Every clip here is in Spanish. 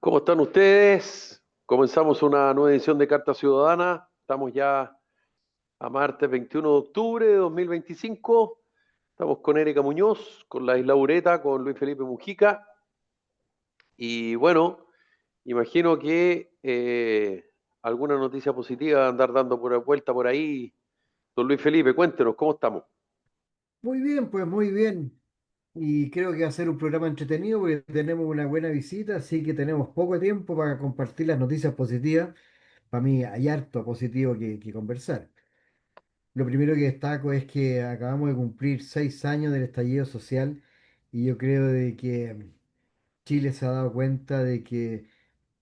¿Cómo están ustedes? Comenzamos una nueva edición de Carta Ciudadana. Estamos ya a martes 21 de octubre de 2025. Estamos con Erika Muñoz, con la Isla Ureta, con Luis Felipe Mujica. Y bueno, imagino que alguna noticia positiva andar dando por vuelta por ahí. Don Luis Felipe, cuéntenos, ¿cómo estamos? Muy bien, pues muy bien. Y creo que va a ser un programa entretenido porque tenemos una buena visita, así que tenemos poco tiempo para compartir las noticias positivas. Para mí hay harto positivo que conversar. Lo primero que destaco es que acabamos de cumplir 6 años del estallido social y yo creo de que Chile se ha dado cuenta de que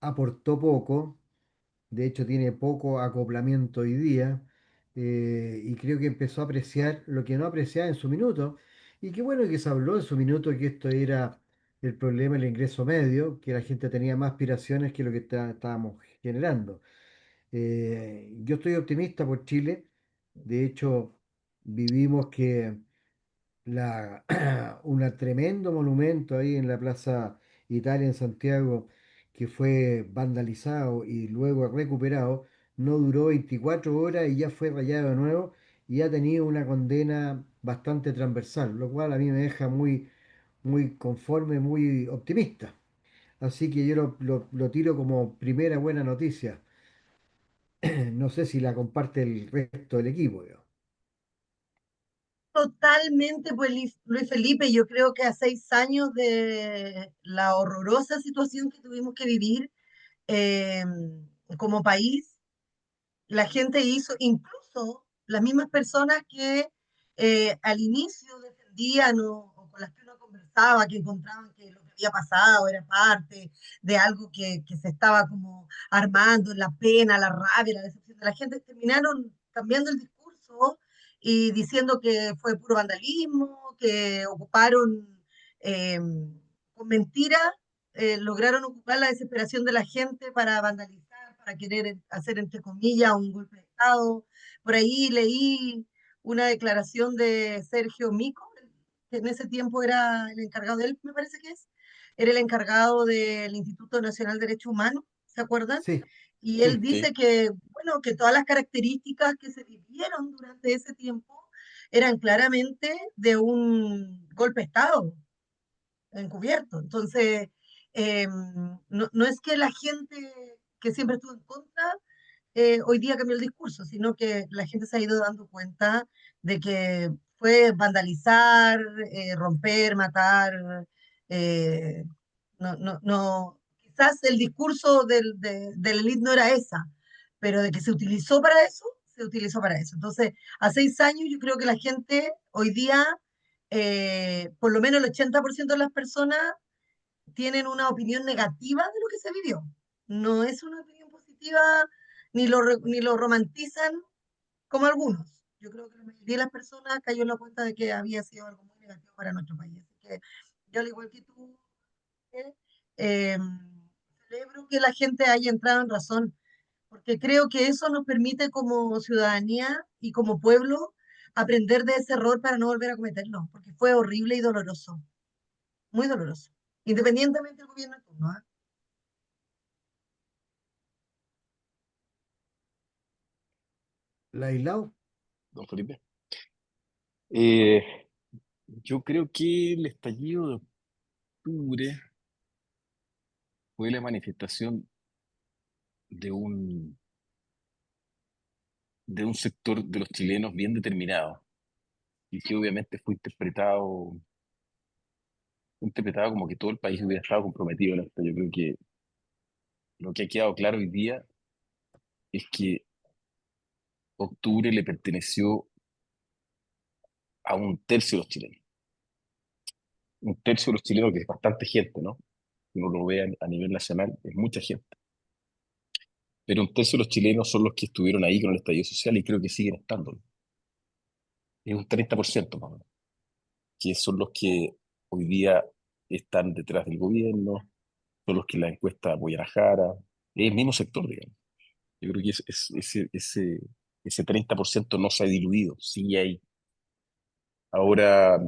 aportó poco. De hecho, tiene poco acoplamiento hoy día, y creo que empezó a apreciar lo que no apreciaba en su minuto. Y qué bueno que se habló en su minuto que esto era el problema del ingreso medio, que la gente tenía más aspiraciones que lo que estábamos generando. Yo estoy optimista por Chile. De hecho, vivimos que un tremendo monumento ahí en la Plaza Italia en Santiago, que fue vandalizado y luego recuperado, no duró 24 horas y ya fue rayado de nuevo y ha tenido una condena bastante transversal, lo cual a mí me deja muy, muy conforme, muy optimista. Así que yo lo tiro como primera buena noticia. No sé si la comparte el resto del equipo. Yo. Totalmente, pues Luis Felipe, yo creo que a 6 años de la horrorosa situación que tuvimos que vivir eh, como país, la gente hizo, incluso las mismas personas que al inicio defendían o con las que uno conversaba, que encontraban que lo que había pasado era parte de algo que se estaba como armando, la pena, la rabia, la decepción de la gente, terminaron cambiando el discurso y diciendo que fue puro vandalismo, que ocuparon eh, con mentiras, lograron ocupar la desesperación de la gente para vandalizar, para querer hacer, entre comillas, un golpe de Estado. Por ahí leí una declaración de Sergio Mico, que en ese tiempo era el encargado de él, me parece que es, era el encargado del Instituto Nacional de Derechos Humanos, ¿se acuerdan? Sí, Y él sí. dice que, bueno, que todas las características que se vivieron durante ese tiempo eran claramente de un golpe de Estado encubierto. Entonces, no es que la gente que siempre estuvo en contra hoy día cambió el discurso, sino que la gente se ha ido dando cuenta de que fue vandalizar, romper, matar. eh, Quizás el discurso del elite no era esa, pero de que se utilizó para eso, se utilizó para eso. Entonces, a 6 años yo creo que la gente hoy día, por lo menos el 80% de las personas tienen una opinión negativa de lo que se vivió. No es una opinión positiva, ni lo romantizan como algunos. Yo creo que la mayoría de las personas cayó en la cuenta de que había sido algo muy negativo para nuestro país. Así que yo, al igual que tú, eh, eh, celebro que la gente haya entrado en razón, porque creo que eso nos permite como ciudadanía y como pueblo aprender de ese error para no volver a cometerlo, porque fue horrible y doloroso, muy doloroso, independientemente del gobierno de turno. ¿Ah? La aislado. Don Felipe. Eh, yo creo que el estallido de octubre fue la manifestación de de un sector de los chilenos bien determinado y que obviamente fue interpretado como que todo el país hubiera estado comprometido en esto. Yo creo que lo que ha quedado claro hoy día es que octubre le perteneció a un tercio de los chilenos. Un tercio de los chilenos, que es bastante gente, ¿no? Si uno lo ve a nivel nacional, es mucha gente. Pero un tercio de los chilenos son los que estuvieron ahí con el estallido social y creo que siguen estando. Es un 30% más o menos, que son los que hoy día están detrás del gobierno, son los que en la encuesta apoyan a Jara, es el mismo sector, digamos. Yo creo que ese 30% no se ha diluido, sigue ahí. Ahora,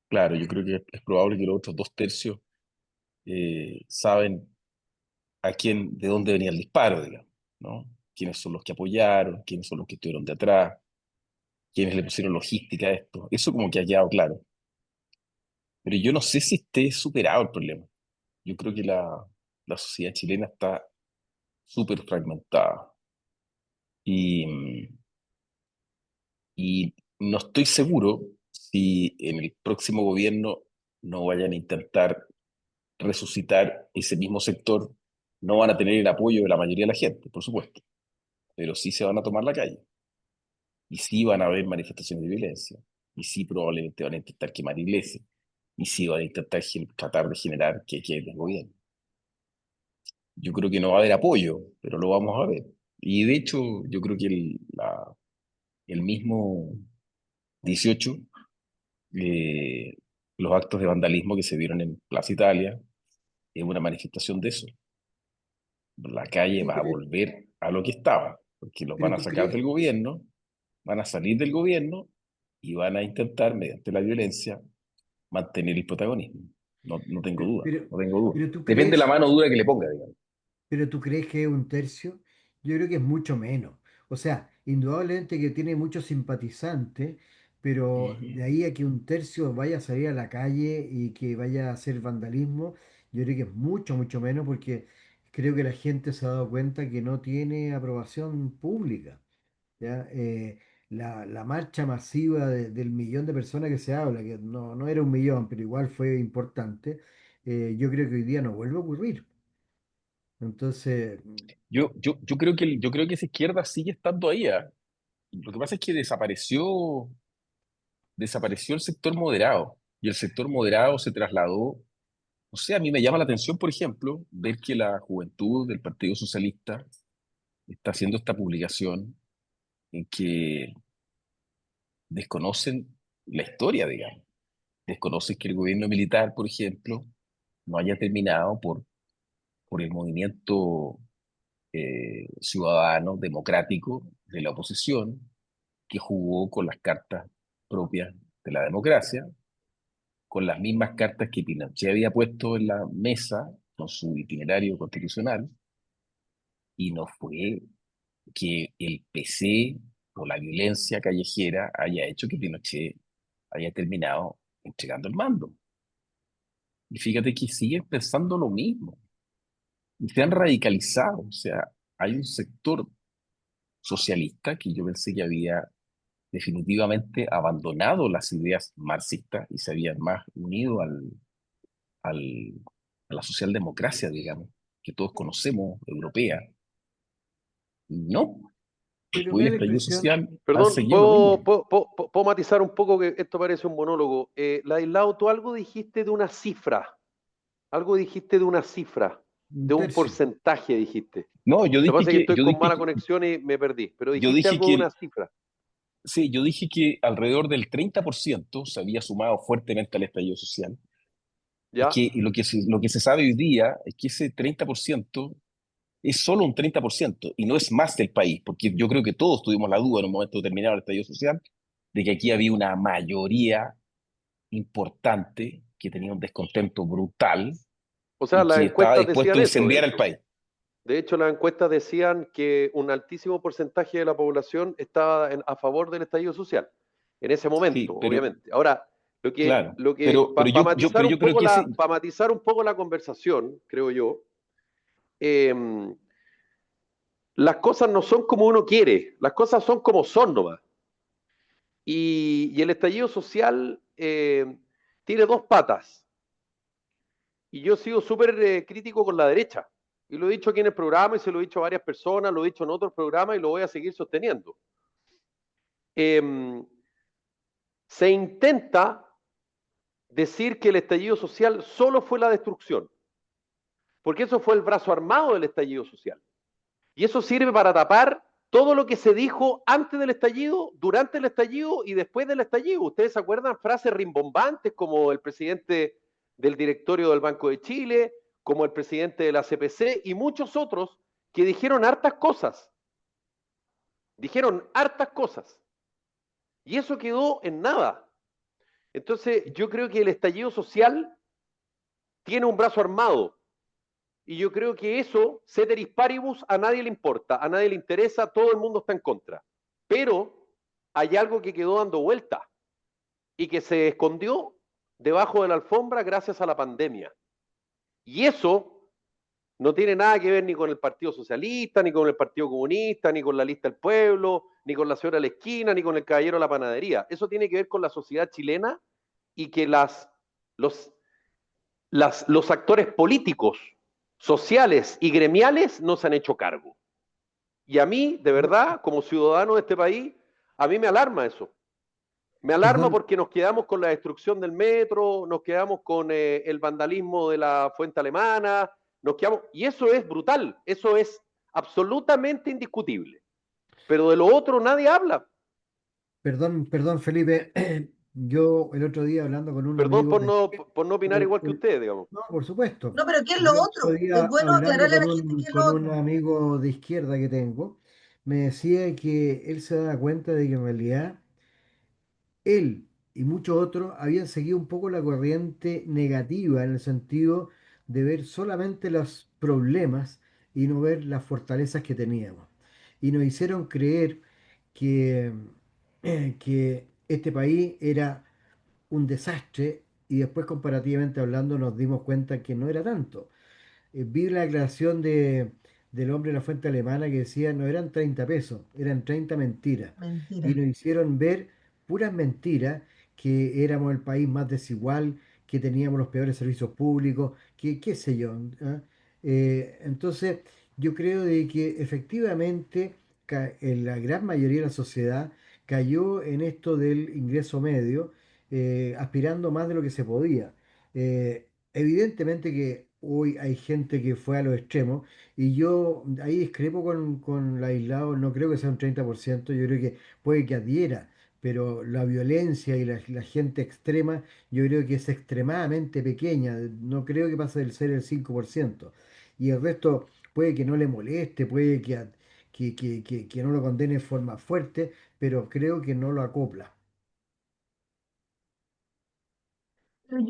claro, yo creo que es probable que los otros dos tercios saben de dónde venía el disparo, digamos, ¿no? Quiénes son los que apoyaron, quiénes son los que estuvieron detrás, quiénes le pusieron logística a esto. Eso como que ha quedado claro. Pero yo no sé si esté superado el problema. Yo creo que la sociedad chilena está súper fragmentada. Y, y no estoy seguro si en el próximo gobierno no vayan a intentar resucitar ese mismo sector. No van a tener el apoyo de la mayoría de la gente, por supuesto, pero sí se van a tomar la calle. Y sí van a haber manifestaciones de violencia. Y sí probablemente van a intentar quemar iglesias. Y sí van a intentar tratar de generar que quede el gobierno. Yo creo que no va a haber apoyo, pero lo vamos a ver. Y de hecho, yo creo que el mismo 18, eh, los actos de vandalismo que se vieron en Plaza Italia, es una manifestación de eso. La calle Sí, va a volver a lo que estaba, porque los van pero a tú sacar del crees, gobierno, van a salir del gobierno y van a intentar, mediante la violencia, mantener el protagonismo. No, no tengo duda, pero, no tengo duda. pero tú Depende de la crees mano dura que le ponga, digamos. Pero tú crees que es un tercio, yo creo que es mucho menos. O sea, indudablemente que tiene muchos simpatizantes, pero Ujú. de ahí a que un tercio vaya a salir a la calle y que vaya a hacer vandalismo, yo creo que es mucho, mucho menos porque creo que la gente se ha dado cuenta que no tiene aprobación pública. ¿Ya? La marcha masiva del millón de personas que se habla, que no era un millón, pero igual fue importante, yo creo que hoy día no vuelve a ocurrir. Entonces, Yo creo que esa izquierda sigue estando ahí, ¿ah? Lo que pasa es que desapareció el sector moderado y el sector moderado se trasladó. O sea, a mí me llama la atención, por ejemplo, ver que la juventud del Partido Socialista está haciendo esta publicación en que desconocen la historia, digamos. Desconocen que el gobierno militar, por ejemplo, no haya terminado por el movimiento ciudadano, democrático de la oposición, que jugó con las cartas propias de la democracia, con las mismas cartas que Pinochet había puesto en la mesa con su itinerario constitucional, y no fue que el PC o la violencia callejera haya hecho que Pinochet haya terminado entregando el mando. Y fíjate que siguen pensando lo mismo y se han radicalizado. O sea, hay un sector socialista que yo pensé que había definitivamente abandonado las ideas marxistas y se habían más unido al, a la socialdemocracia, digamos, que todos conocemos, europea. No, pero después me da del la estallido impresión, social han Perdón, seguido lo mismo. ¿puedo matizar un poco que esto parece un monólogo? Ladislao, tú algo dijiste de una cifra, algo dijiste de una cifra, un de un tercio. porcentaje dijiste. No, Lo que pasa es que estoy con mala conexión y me perdí, pero yo dijiste dije algo de una que cifra, sí, yo dije que alrededor del 30% se había sumado fuertemente al estallido social. Es ¿ya? que lo que se sabe hoy día es que ese 30% es solo un 30% y no es más del país, porque yo creo que todos tuvimos la duda en un momento determinado del estallido social de que aquí había una mayoría importante que tenía un descontento brutal O sea, y las que estaba encuestas dispuesto decían a eso, de incendiar el hecho. país. De hecho, las encuestas decían que un altísimo porcentaje de la población estaba a favor del estallido social, en ese momento, Sí, pero obviamente. Ahora, claro, para matizar un yo creo poco que ese, para matizar un poco la conversación, creo yo, eh, las cosas no son como uno quiere, las cosas son como son nomás. Y el estallido social tiene dos patas. Y yo sigo súper crítico con la derecha. Y lo he dicho aquí en el programa y se lo he dicho a varias personas, lo he dicho en otros programas y lo voy a seguir sosteniendo. Eh, Se intenta decir que el estallido social solo fue la destrucción, porque eso fue el brazo armado del estallido social. Y eso sirve para tapar todo lo que se dijo antes del estallido, durante el estallido y después del estallido. ¿Ustedes se acuerdan frases rimbombantes como el presidente del directorio del Banco de Chile, como el presidente de la CPC y muchos otros que dijeron hartas cosas? Dijeron hartas cosas. Y eso quedó en nada. Entonces, yo creo que el estallido social tiene un brazo armado. Y yo creo que eso, ceteris paribus, a nadie le importa, a nadie le interesa, todo el mundo está en contra. Pero hay algo que quedó dando vuelta y que se escondió debajo de la alfombra gracias a la pandemia. Y eso no tiene nada que ver ni con el Partido Socialista, ni con el Partido Comunista, ni con la Lista del Pueblo, ni con la señora de la esquina, ni con el caballero de la panadería. Eso tiene que ver con la sociedad chilena y que los actores políticos, sociales y gremiales no se han hecho cargo. Y a mí, de verdad, como ciudadano de este país, a mí me alarma eso. Me alarma Perdón, porque nos quedamos con la destrucción del metro, nos quedamos con el vandalismo de la fuente alemana, nos quedamos, y eso es brutal, eso es absolutamente indiscutible. Pero de lo otro nadie habla. perdón, Felipe. Yo el otro día hablando con un Perdón amigo por no opinar el- igual que el- ustedes, digamos. no, por supuesto. No, pero ¿qué es lo Yo el otro otro? Es día bueno hablando aclararle a la gente qué es lo con un otro. amigo de izquierda que tengo, me decía que él se da cuenta de que en realidad él y muchos otros habían seguido un poco la corriente negativa en el sentido de ver solamente los problemas y no ver las fortalezas que teníamos. Y nos hicieron creer que, que este país era un desastre y después comparativamente hablando nos dimos cuenta que no era tanto. Vi la declaración del hombre de la fuente alemana que decía no eran 30 pesos, eran 30 mentiras. Y Mentira. nos hicieron ver puras mentiras, que éramos el país más desigual, que teníamos los peores servicios públicos, que qué sé yo. ¿Ah? Entonces, yo creo de que efectivamente en la gran mayoría de la sociedad cayó en esto del ingreso medio, aspirando más de lo que se podía. Evidentemente que hoy hay gente que fue a los extremos y yo ahí discrepo con el aislado, no creo que sea un 30%, yo creo que puede que adhiera, pero la violencia y la gente extrema yo creo que es extremadamente pequeña, no creo que pase del ser el 5%. Y el resto puede que no le moleste, puede que no lo condene de forma fuerte, pero creo que no lo acopla. Pero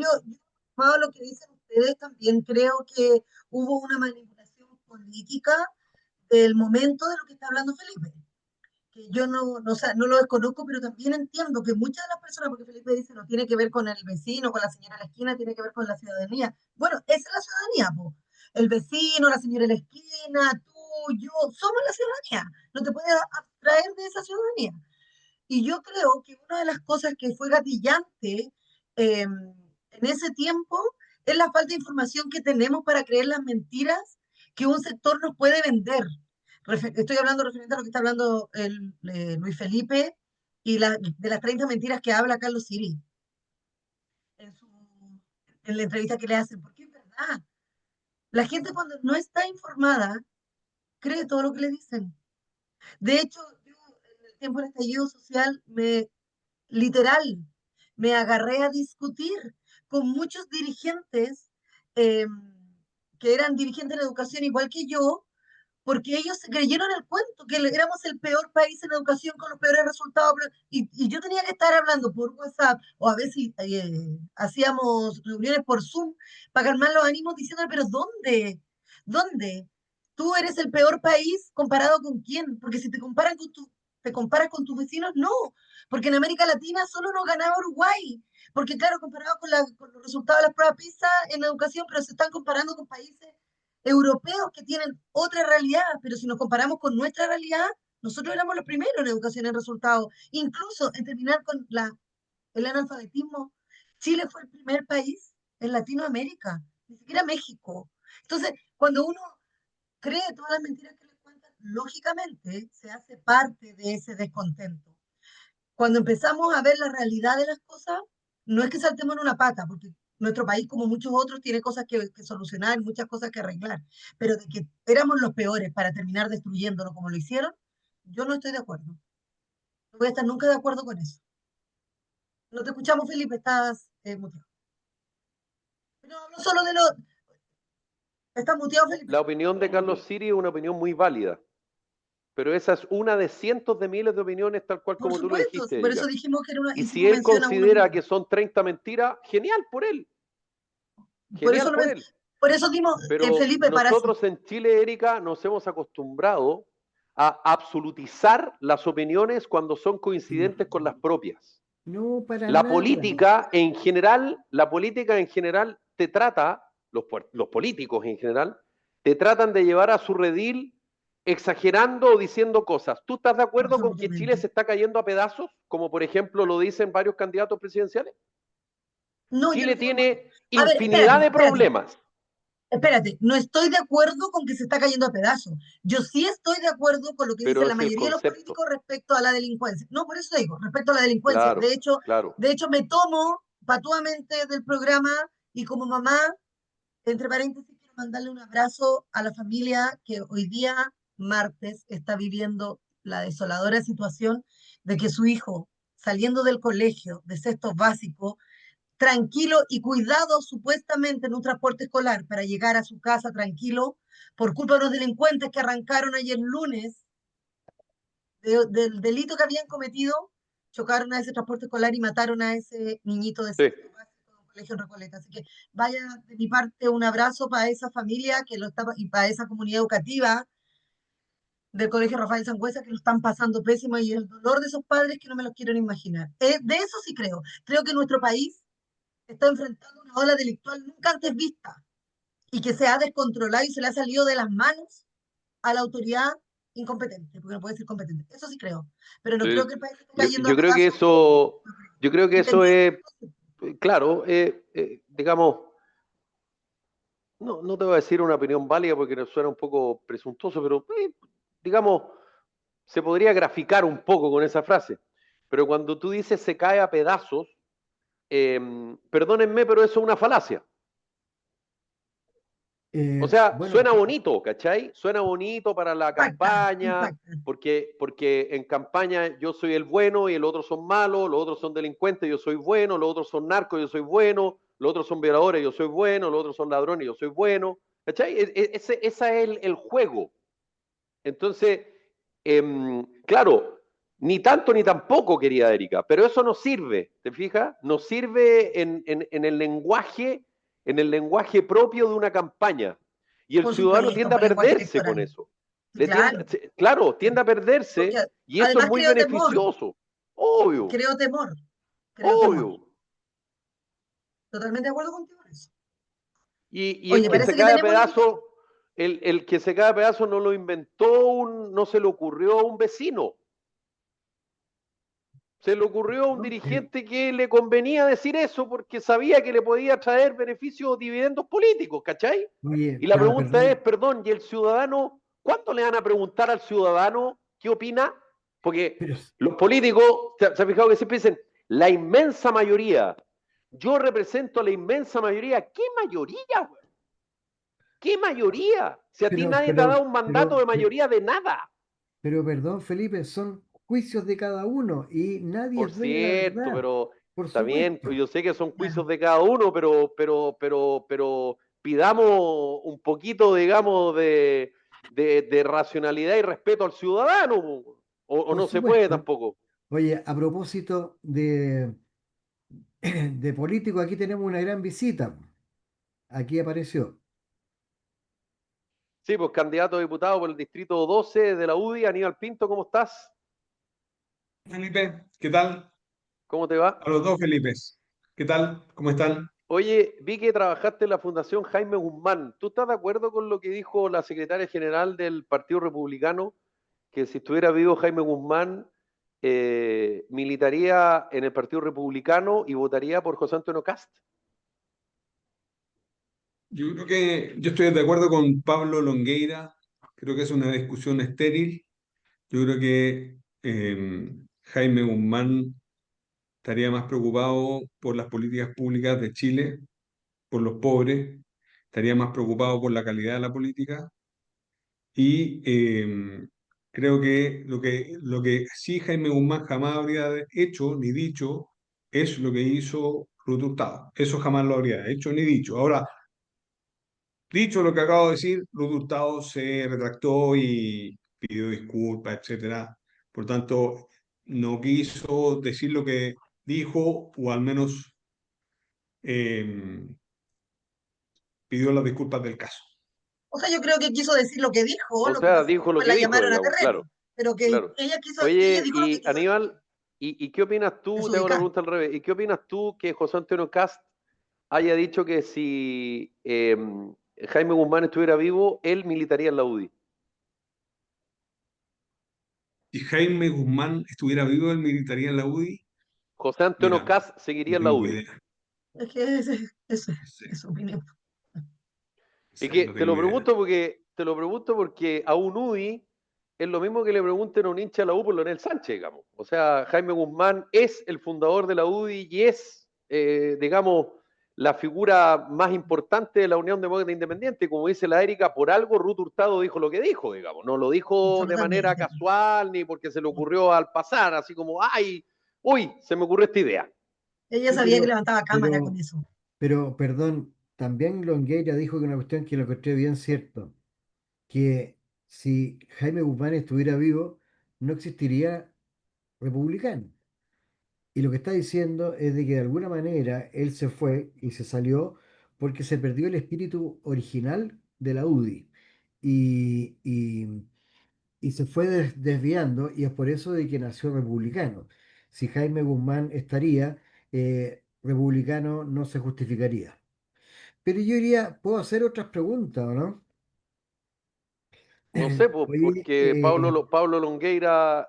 sumado a lo que dicen ustedes, también creo que hubo una manipulación política del momento de lo que está hablando Felipe. Que yo o sea, no lo desconozco, pero también entiendo que muchas de las personas, porque Felipe dice, no tiene que ver con el vecino, con la señora de la esquina, tiene que ver con la ciudadanía. Bueno, esa es la ciudadanía, po. El vecino, la señora de la esquina, tú, yo, somos la ciudadanía. No te puedes abstraer de esa ciudadanía. Y yo creo que una de las cosas que fue gatillante en ese tiempo es la falta de información que tenemos para creer las mentiras que un sector nos puede vender. Estoy hablando referente a lo que está hablando Luis Felipe y de las 30 mentiras que habla Carlos Siri en, su, en la entrevista que le hacen, porque es verdad. La gente cuando no está informada cree todo lo que le dicen. De hecho, yo en el tiempo del estallido social literal, me agarré a discutir con muchos dirigentes eh, que eran dirigentes de educación igual que yo, porque ellos se creyeron el cuento, que éramos el peor país en educación con los peores resultados, y yo tenía que estar hablando por WhatsApp, o a veces hacíamos reuniones por Zoom para calmar los ánimos diciendo, pero ¿dónde? ¿Dónde? ¿Tú eres el peor país comparado con quién? Porque si te comparas con tus vecinos, no, porque en América Latina solo nos ganaba Uruguay, porque claro, comparado con los resultados de las pruebas PISA en educación, pero se están comparando con países europeos que tienen otra realidad, pero si nos comparamos con nuestra realidad, nosotros éramos los primeros en educación en resultados, incluso en terminar con el analfabetismo. Chile fue el primer país en Latinoamérica, ni siquiera México. Entonces, cuando uno cree todas las mentiras que le cuentan, lógicamente se hace parte de ese descontento. Cuando empezamos a ver la realidad de las cosas, no es que saltemos en una pata, porque nuestro país, como muchos otros, tiene cosas que solucionar, muchas cosas que arreglar, pero de que éramos los peores para terminar destruyéndolo como lo hicieron, yo no estoy de acuerdo. No voy a estar nunca de acuerdo con eso. No te escuchamos, Felipe, estás muteado. No hablo solo de lo... ¿Estás muteado, Felipe? La opinión de Carlos Siri es una opinión muy válida, pero esa es una de cientos de miles de opiniones, tal cual Por como tú lo supuesto, dijiste, por eso Erika. dijimos que era una... Y si Hicimos él mención a uno considera mismo. que son 30 mentiras, genial por él. Por Genial eso, por él. por eso dimos, Pero Felipe, nosotros en Chile, Erika, nos hemos acostumbrado a absolutizar las opiniones cuando son coincidentes con las propias. No, para La nada. política en general te trata, los políticos en general, te tratan de llevar a su redil exagerando o diciendo cosas. ¿Tú estás de acuerdo con que Chile se está cayendo a pedazos, como por ejemplo lo dicen varios candidatos presidenciales? No, yo Chile no estoy de acuerdo. tiene A ver, infinidad de espérate. problemas. Espérate, no estoy de acuerdo con que se está cayendo a pedazos. Yo sí estoy de acuerdo con lo que Pero dicen la es el mayoría de los concepto. políticos respecto a la delincuencia. No, por eso digo, respecto a la delincuencia. Claro, claro. De hecho, me tomo patuamente del programa y como mamá, entre paréntesis, quiero mandarle un abrazo a la familia que hoy día, martes, está viviendo la desoladora situación de que su hijo, saliendo del colegio de sexto básico, tranquilo y cuidado supuestamente en un transporte escolar para llegar a su casa tranquilo, por culpa de los delincuentes que arrancaron ayer lunes del delito que habían cometido, chocaron a ese transporte escolar y mataron a ese niñito de Sí. sexto básico de un colegio en Recoleta. Así que vaya de mi parte un abrazo para esa familia que lo está, y para esa comunidad educativa del Colegio Rafael Sangüesa que lo están pasando pésimo y el dolor de esos padres que no me los quiero ni imaginar. De eso sí creo. Creo que nuestro país está enfrentando una ola delictual nunca antes vista y que se ha descontrolado y se le ha salido de las manos a la autoridad incompetente, porque no puede ser competente. Eso sí creo, pero no creo Sí. que el país esté Yo, cayendo a yo creo que pedazos. eso, yo creo que eso Entendiendo. es, claro, digamos, no te voy a decir una opinión válida porque nos suena un poco presuntuoso, pero digamos, se podría graficar un poco con esa frase. Pero cuando tú dices se cae a pedazos, perdónenme, pero eso es una falacia. O sea, Bueno, suena bonito, ¿cachai? Suena bonito para la campaña, Impacta. porque en campaña yo soy el bueno y los otros son malos, los otros son delincuentes, yo soy bueno, los otros son narcos, yo soy bueno, los otros son violadores, yo soy bueno, los otros son ladrones, yo soy bueno, ¿cachai? Ese es el juego. Entonces, claro, ni tanto ni tampoco, querida Erika, pero eso no sirve, ¿te fijas? No sirve en el lenguaje propio de una campaña. Y el Por ciudadano supuesto, tiende a por lenguaje perderse con electoral. eso. Claro, Claro, tiende a porque perderse y eso es además muy beneficioso. Obvio, creo temor, creo temor. obvio. Totalmente de acuerdo contigo en eso. Y el Oye, que se parece que cae a tenemos pedazos, el que se cae a pedazos no lo inventó, no se le ocurrió a un vecino. Se le ocurrió a un ¿no? dirigente que le convenía decir eso porque sabía que le podía traer beneficios o dividendos políticos, ¿cachai? Oye, Y la pregunta es, perdón, perdón, ¿y el ciudadano, cuándo le van a preguntar al ciudadano qué opina? Porque pero, los políticos, ¿se ha fijado que siempre dicen, la inmensa mayoría, yo represento a la inmensa mayoría? ¿Qué mayoría, güey? ¿Qué mayoría? Si a ti pero, nadie te ha dado pero, un mandato de pero, pero, mayoría de nada. pero perdón, Felipe, son juicios de cada uno y nadie Por es dueño de la cierto, verdad, pero por está bien, supuesto. yo sé que son juicios claro. de cada uno, pero pidamos un poquito, digamos, de racionalidad y respeto al ciudadano, o Por no se puede supuesto. tampoco. Oye, a propósito de político, aquí tenemos una gran visita. Aquí apareció. Sí, pues candidato a diputado por el distrito 12 de la UDI, Aníbal Pinto, ¿cómo estás? Felipe, ¿qué tal? ¿Cómo te va? A los dos Felipes, ¿qué tal? ¿Cómo están? Oye, vi que trabajaste en la Fundación Jaime Guzmán. ¿Tú estás de acuerdo con lo que dijo la secretaria general del Partido Republicano? Que si estuviera vivo Jaime Guzmán, militaría en el Partido Republicano y votaría por José Antonio Cast. Yo creo que yo estoy de acuerdo con Pablo Longueira, creo que es una discusión estéril. Yo creo que Jaime Guzmán estaría más preocupado por las políticas públicas de Chile, por los pobres, estaría más preocupado por la calidad de la política y creo que lo que sí Jaime Guzmán jamás habría hecho ni dicho es lo que hizo Ruth Hurtado. Eso jamás lo habría hecho ni dicho. Ahora, dicho lo que acabo de decir, Ruth Hurtado se retractó y pidió disculpas, etcétera. Por tanto, no quiso decir lo que dijo, o al menos eh, pidió las disculpas del caso. O sea, yo creo que quiso decir lo que dijo, O lo que sea, pasa es que dijo lo después que la dijo, llamaron a digamos, terreno, claro, pero que claro. ella Oye, dijo lo que y quiso decir, Aníbal, ¿y qué opinas tú? Te hago la perjudicar. pregunta al revés. ¿Y qué opinas tú que José Antonio Cast haya dicho que si Jaime Guzmán estuviera vivo, él militaría en la UDI? Si Jaime Guzmán estuviera vivo, él militaría en la UDI. José Antonio Mira, Cast seguiría no en la tengo UDI. idea. Es que ese No sé, es su opinión. no Y sé, que no tengo idea. te lo pregunto porque a un UDI es lo mismo que le pregunten a un hincha de la U por Leonel Sánchez, digamos. O sea, Jaime Guzmán es el fundador de la UDI y es, digamos, la figura más importante de la Unión Demócrata Independiente. Como dice la Erika, por algo Ruth Hurtado dijo lo que dijo, digamos. No lo dijo de manera Absolutamente. casual ni porque se le ocurrió al pasar, así como, ay, uy, se me ocurrió esta idea. Ella Sí, sabía que levantaba cámara con pero, eso. perdón, también Longueira dijo que una cuestión que lo encontré bien cierto, que si Jaime Guzmán estuviera vivo, no existiría republicano. Y lo que está diciendo es de que de alguna manera él se fue y se salió porque se perdió el espíritu original de la UDI. Y, y- y se fue desviando y es por eso de que nació republicano. Si Jaime Guzmán estaría, republicano no se justificaría. Pero yo diría, puedo hacer otras preguntas, ¿o no? No sé, pues, Oye, porque Pablo Longueira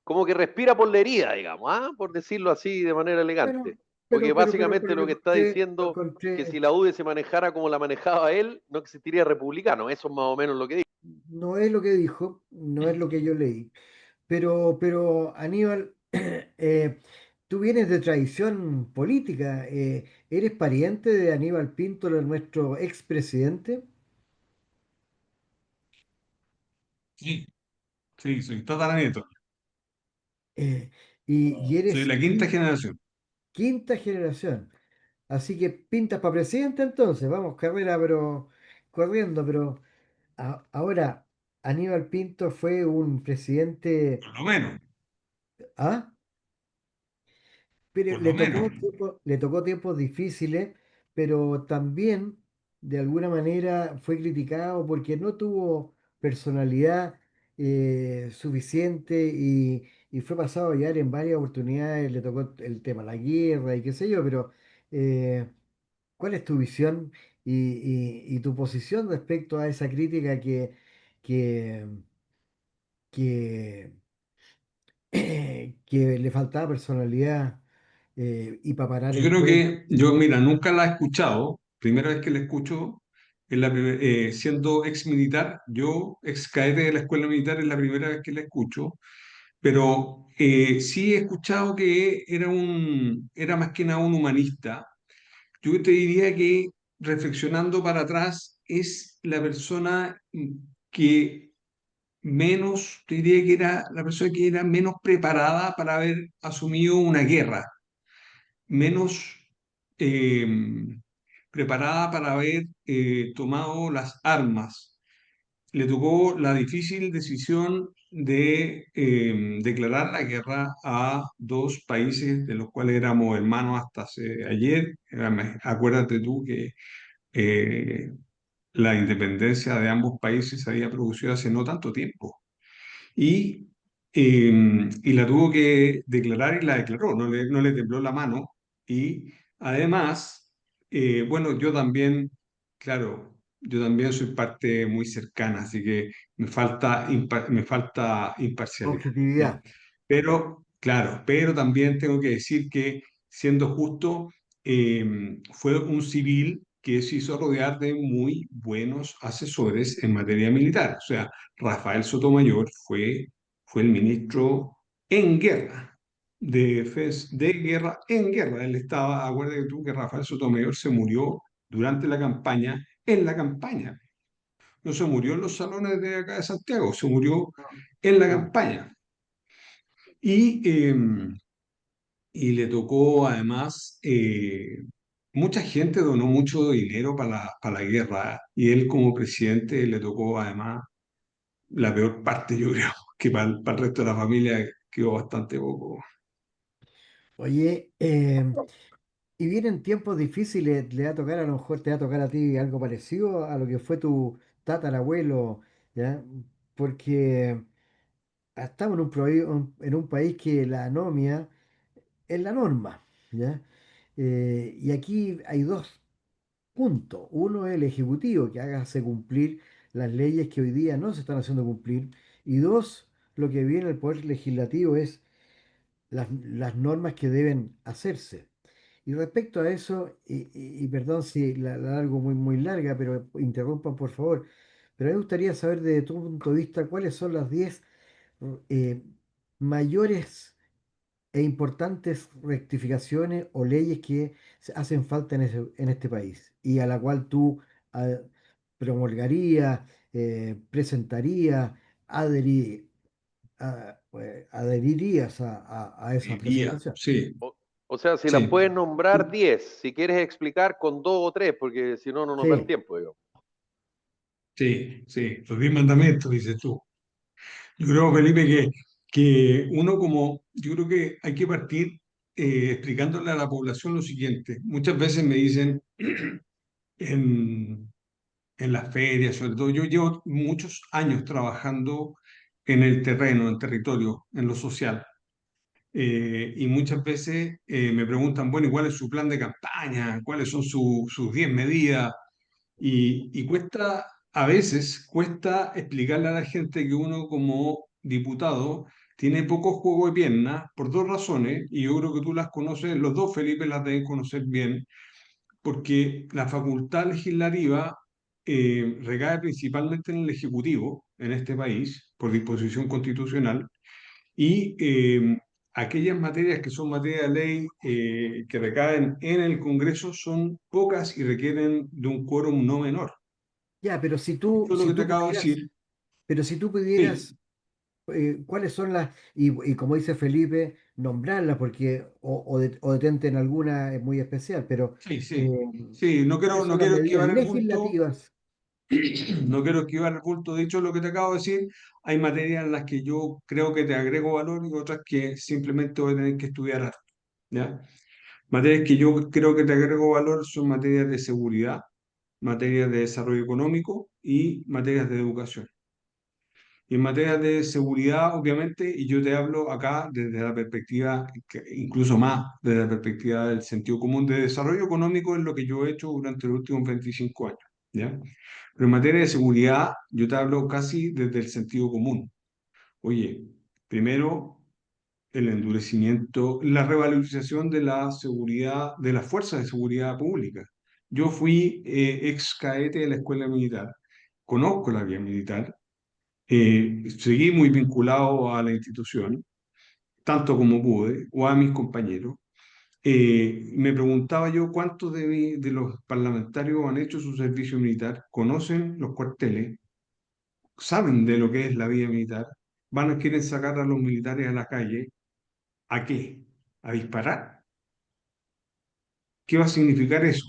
como que respira por la herida, digamos, ¿ah? Por decirlo así de manera elegante. bueno, Porque pero básicamente lo lo que está encontré, lo diciendo que si encontré, la UDI se manejara como la manejaba él, no existiría republicano. Eso es más o menos lo que dice. no es lo que dijo, no es lo que yo leí. Pero Aníbal, tú vienes de tradición política. ¿Eres pariente de Aníbal Pinto, nuestro expresidente? Sí, sí, soy tataranieto. Eh, y Soy eres la quinta generación. quinta generación. Así que pintas para presidente entonces. Vamos, carrera, pero corriendo. Pero ahora, Aníbal Pinto fue un presidente. Por lo menos, ¿Ah? Pero por lo menos. le tocó tiempos difíciles, pero también de alguna manera fue criticado porque no tuvo personalidad suficiente y fue pasado a llevar en varias oportunidades, le tocó el tema de la guerra y qué sé yo, pero eh, ¿cuál es tu visión y tu posición respecto a esa crítica que, que, que le faltaba personalidad y para parar Yo el creo pueblo? que, yo, mira, nunca la he escuchado. Primera vez que la escucho, es siendo ex militar, yo, ex cadete de la escuela militar, es la primera vez que la escucho. Pero sí he escuchado que era más que nada un humanista. Yo te diría que, reflexionando para atrás, es la persona que menos, te diría que era la persona que era menos preparada para haber asumido una guerra, menos eh, preparada para haber tomado las armas. Le tocó la difícil decisión de declarar la guerra a dos países de los cuales éramos hermanos hasta ayer. Acuérdate tú que eh, la independencia de ambos países se había producido hace no tanto tiempo y, y la tuvo que declarar y la declaró, no le tembló la mano. Y además, bueno, yo también, claro, yo también soy parte muy cercana, así que me falta imparcialidad, ¿ya? Objetividad. Pero, claro, pero también tengo que decir que, siendo justo, fue un civil que se hizo rodear de muy buenos asesores en materia militar. O sea, Rafael Sotomayor fue el ministro en guerra, de guerra en guerra. Él estaba, acuérdate tú que Rafael Sotomayor se murió durante la campaña, en la campaña. No se murió en los salones de acá de Santiago, se murió No, en la no. campaña. Y, y le tocó además, mucha gente donó mucho dinero para la guerra y él como presidente le tocó además la peor parte, yo creo, que para el resto de la familia quedó bastante poco. Oye, Y vienen tiempos difíciles, le va a tocar, a lo mejor te va a tocar a ti algo parecido a lo que fue tu tatarabuelo, ¿ya? Porque estamos en en un país que la anomia es la norma, ¿ya? Y aquí hay dos puntos. Uno es el ejecutivo, que hágase cumplir las leyes que hoy día no se están haciendo cumplir. Y dos, lo que viene el poder legislativo es las normas que deben hacerse. Y respecto a eso, y perdón si la hago muy larga, pero interrumpan por favor, pero me gustaría saber desde tu punto de vista cuáles son las 10 eh, mayores e importantes rectificaciones o leyes que hacen falta en este país y a la cual tú ah, promulgarías, presentarías, adherirías a esa Diría, presentación. sí, O, o sea, si las sí, puedes nombrar 10, si quieres explicar con dos o tres, porque si no, no nos da el Sí, tiempo, digo. sí, sí, los 10 mandamientos, dices tú. Yo creo, Felipe, que uno como, yo creo que hay que partir explicándole a la población lo siguiente. Muchas veces me dicen en, en las ferias, sobre todo, yo llevo muchos años trabajando en el terreno, en el territorio, en lo social. Y muchas veces me preguntan, bueno, ¿y cuál es su plan de campaña? ¿Cuáles son sus 10 medidas? Y cuesta, a veces cuesta explicarle a la gente que uno como diputado tiene poco juego de piernas por dos razones, y yo creo que tú las conoces, los dos Felipe las deben conocer bien, porque la facultad legislativa recae principalmente en el Ejecutivo en este país, por disposición constitucional, y aquellas materias que son materia de ley que recaen en el Congreso son pocas y requieren de un quórum no menor. ya, Yo lo si que te tú acabo de pudieras, decir, pero si tú sí, pudieras, ¿cuáles son y como dice Felipe, nombrarlas, porque, o detente en alguna es muy especial, pero sí, sí, eh, sí, ¿cuáles no son las quiero medidas esquivar el bulto, legislativas? no quiero esquivar el bulto. De hecho, lo que te acabo de decir, hay materias en las que yo creo que te agrego valor y otras que simplemente voy a tener que estudiar harto, ¿ya? Materias que yo creo que te agrego valor son materias de seguridad, materias de desarrollo económico y materias de educación. Y en materia de seguridad, obviamente, y yo te hablo acá desde la perspectiva, incluso más desde la perspectiva del sentido común, de desarrollo económico es lo que yo he hecho durante los últimos 25 años, ¿ya? Pero en materia de seguridad, yo te hablo casi desde el sentido común. Oye, primero, el endurecimiento, la revalorización de la seguridad, de las fuerzas de seguridad pública. Yo fui ex caete de la escuela militar, conozco la vía militar, seguí muy vinculado a la institución, tanto como pude, o a mis compañeros. Me preguntaba yo cuántos de los parlamentarios han hecho su servicio militar, conocen los cuarteles, saben de lo que es la vida militar, quieren sacar a los militares a la calle. ¿A qué? ¿A disparar? ¿Qué va a significar eso?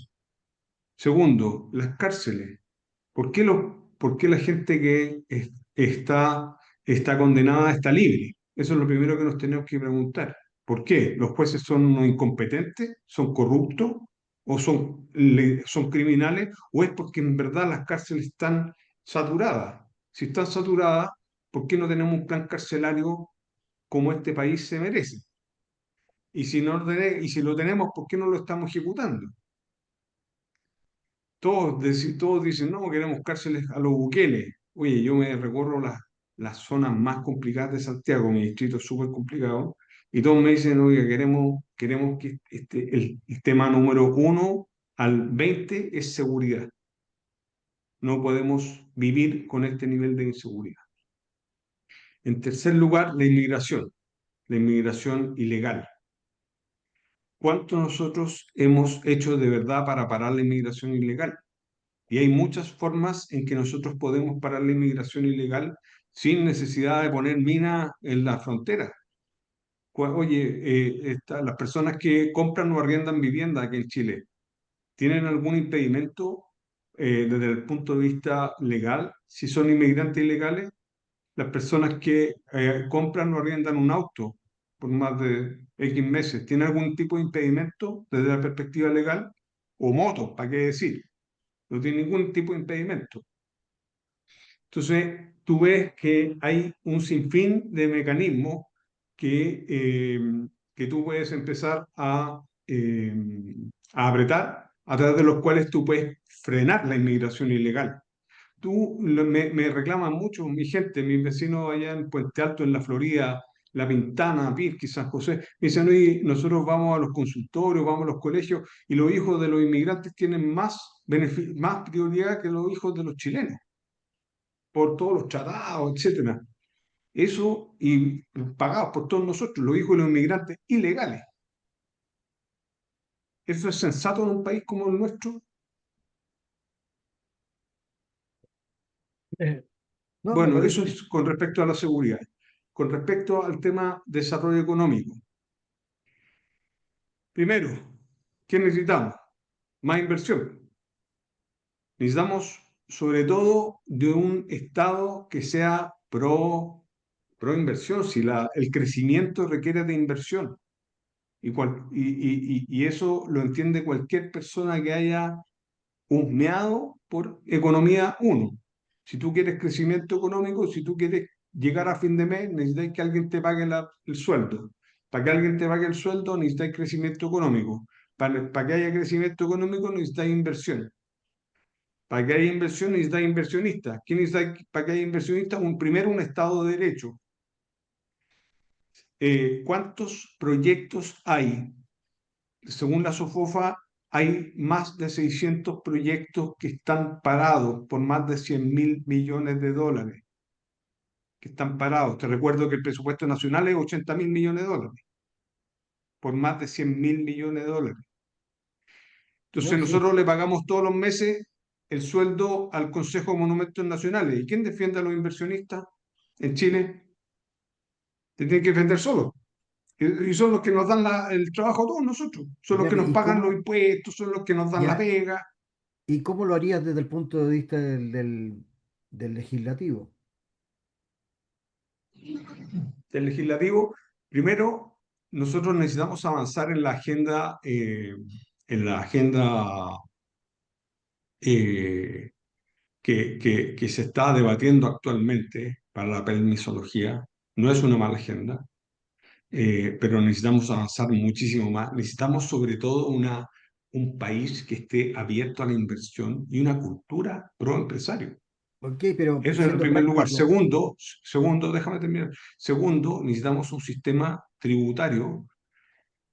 Segundo, las cárceles. ¿Por qué la gente que está condenada está libre? Eso es lo primero que nos tenemos que preguntar. ¿Por qué? ¿Los jueces son unos incompetentes? ¿Son corruptos? ¿O son criminales? ¿O es porque en verdad las cárceles están saturadas? Si están saturadas, ¿por qué no tenemos un plan carcelario como este país se merece? Y si y si lo tenemos, ¿por qué no lo estamos ejecutando? Todos dicen, no, queremos cárceles a los Bukele. Oye, yo me recorro las zonas más complicadas de Santiago, mi distrito es súper complicado, y todos me dicen, oye, queremos que el tema número 1 al 20 es seguridad. No podemos vivir con este nivel de inseguridad. En tercer lugar, la inmigración ilegal. ¿Cuánto nosotros hemos hecho de verdad para parar la inmigración ilegal? Y hay muchas formas en que nosotros podemos parar la inmigración ilegal sin necesidad de poner minas en la frontera. Oye, las personas que compran o arriendan vivienda aquí en Chile, ¿tienen algún impedimento desde el punto de vista legal si son inmigrantes ilegales? Las personas que compran o arriendan un auto, por más de X meses, ¿tiene algún tipo de impedimento desde la perspectiva legal? O motos, ¿para qué decir? No tiene ningún tipo de impedimento. Entonces, tú ves que hay un sinfín de mecanismos que tú puedes empezar a apretar, a través de los cuales tú puedes frenar la inmigración ilegal. Me reclaman mucho mi gente, mis vecinos allá en Puente Alto, en la Florida, La Pintana, Pirqui, San José, me dicen: "Oye, nosotros vamos a los consultorios, vamos a los colegios y los hijos de los inmigrantes tienen más prioridad que los hijos de los chilenos, por todos los tratados, etcétera. Eso, y pagados por todos nosotros, los hijos de los inmigrantes ilegales. ¿Eso es sensato en un país como el nuestro? Eh, No, me Bueno, eso parece, es con respecto a la seguridad. Con respecto al tema desarrollo económico. Primero, ¿qué necesitamos? Más inversión. Necesitamos, sobre todo, de un Estado que sea pro inversión. Si el crecimiento requiere de inversión. Y eso lo entiende cualquier persona que haya husmeado por economía uno. Si tú quieres crecimiento económico, si tú quieres llegar a fin de mes, necesitas que alguien te pague el sueldo. Para que alguien te pague el sueldo, necesitas crecimiento económico. Para que haya crecimiento económico, necesitas inversión. Para que haya inversión, necesitas inversionistas. ¿Quién necesita para que haya inversionistas? Primero, un Estado de Derecho. ¿Cuántos proyectos hay? Según la SOFOFA, hay más de 600 proyectos que están parados por más de 100.000 millones de dólares, que están parados. Te recuerdo que el presupuesto nacional es 80.000 millones de dólares, por más de 100.000 millones de dólares. no, Entonces sí, nosotros le pagamos todos los meses el sueldo al Consejo de Monumentos Nacionales. ¿Y quién defiende a los inversionistas en Chile? Se tienen que defender solos. Y son los que nos dan el trabajo a todos nosotros. Son los ya, que nos ¿y pagan los cómo, impuestos, son los que nos dan la ya, pega. y cómo lo harías desde el punto de vista del legislativo? Del legislativo, primero, nosotros necesitamos avanzar en la agenda eh, que se está debatiendo actualmente para la permisología. No es una mala agenda, pero necesitamos avanzar muchísimo más. Necesitamos sobre todo un país que esté abierto a la inversión y una cultura pro empresario. Ok, pero Eso en el siendo primer lugar. práctico, Segundo, déjame terminar. Segundo, necesitamos un sistema tributario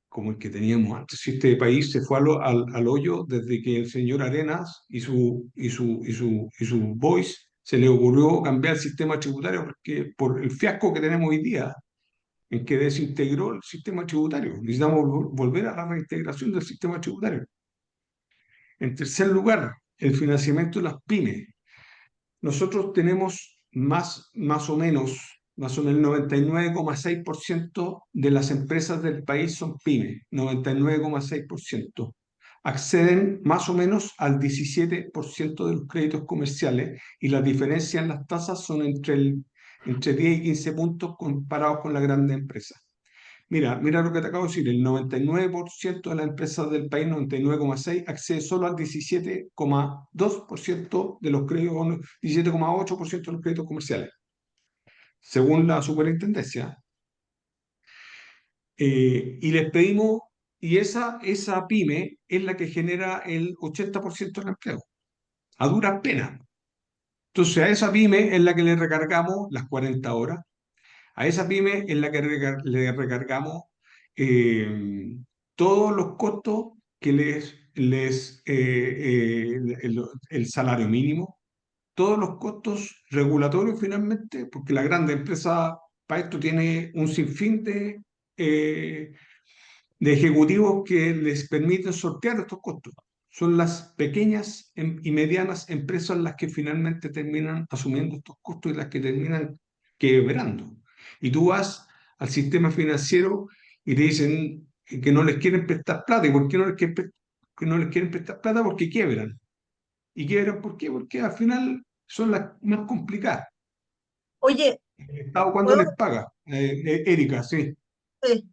como el que teníamos antes. Si este país se fue al hoyo desde que el señor Arenas y su voice se le ocurrió cambiar el sistema tributario porque, por el fiasco que tenemos hoy día, en que desintegró el sistema tributario. Necesitamos volver a la reintegración del sistema tributario. En tercer lugar, el financiamiento de las pymes. Nosotros tenemos más o menos el 99,6% de las empresas del país son pymes, 99,6%. Acceden más o menos al 17% de los créditos comerciales y las diferencias en las tasas son entre 10 y 15 puntos comparados con las grandes empresas. Mira lo que te acabo de decir: el 99% de las empresas del país, 99,6%, accede solo al 17,2% de los créditos, 17,8% de los créditos comerciales, según la superintendencia. Y les pedimos, y esa pyme es la que genera el 80% del empleo, a duras penas. Entonces, a esa pyme es la que le recargamos las 40 horas. A esa pyme es la que le recargamos eh, todos los costos que el salario mínimo, todos los costos regulatorios finalmente, porque la grande empresa para esto tiene un sinfín eh, de ejecutivos que les permiten sortear estos costos. Son las pequeñas y medianas empresas las que finalmente terminan asumiendo estos costos y las que terminan quebrando. Y tú vas al sistema financiero y te dicen que no les quieren prestar plata. ¿Y por qué que no les quieren prestar plata? Porque quiebran. ¿Y quiebran por qué? Porque al final son las más complicadas. Oye, ¿El Estado cuándo ¿puedo les paga? Erika, sí.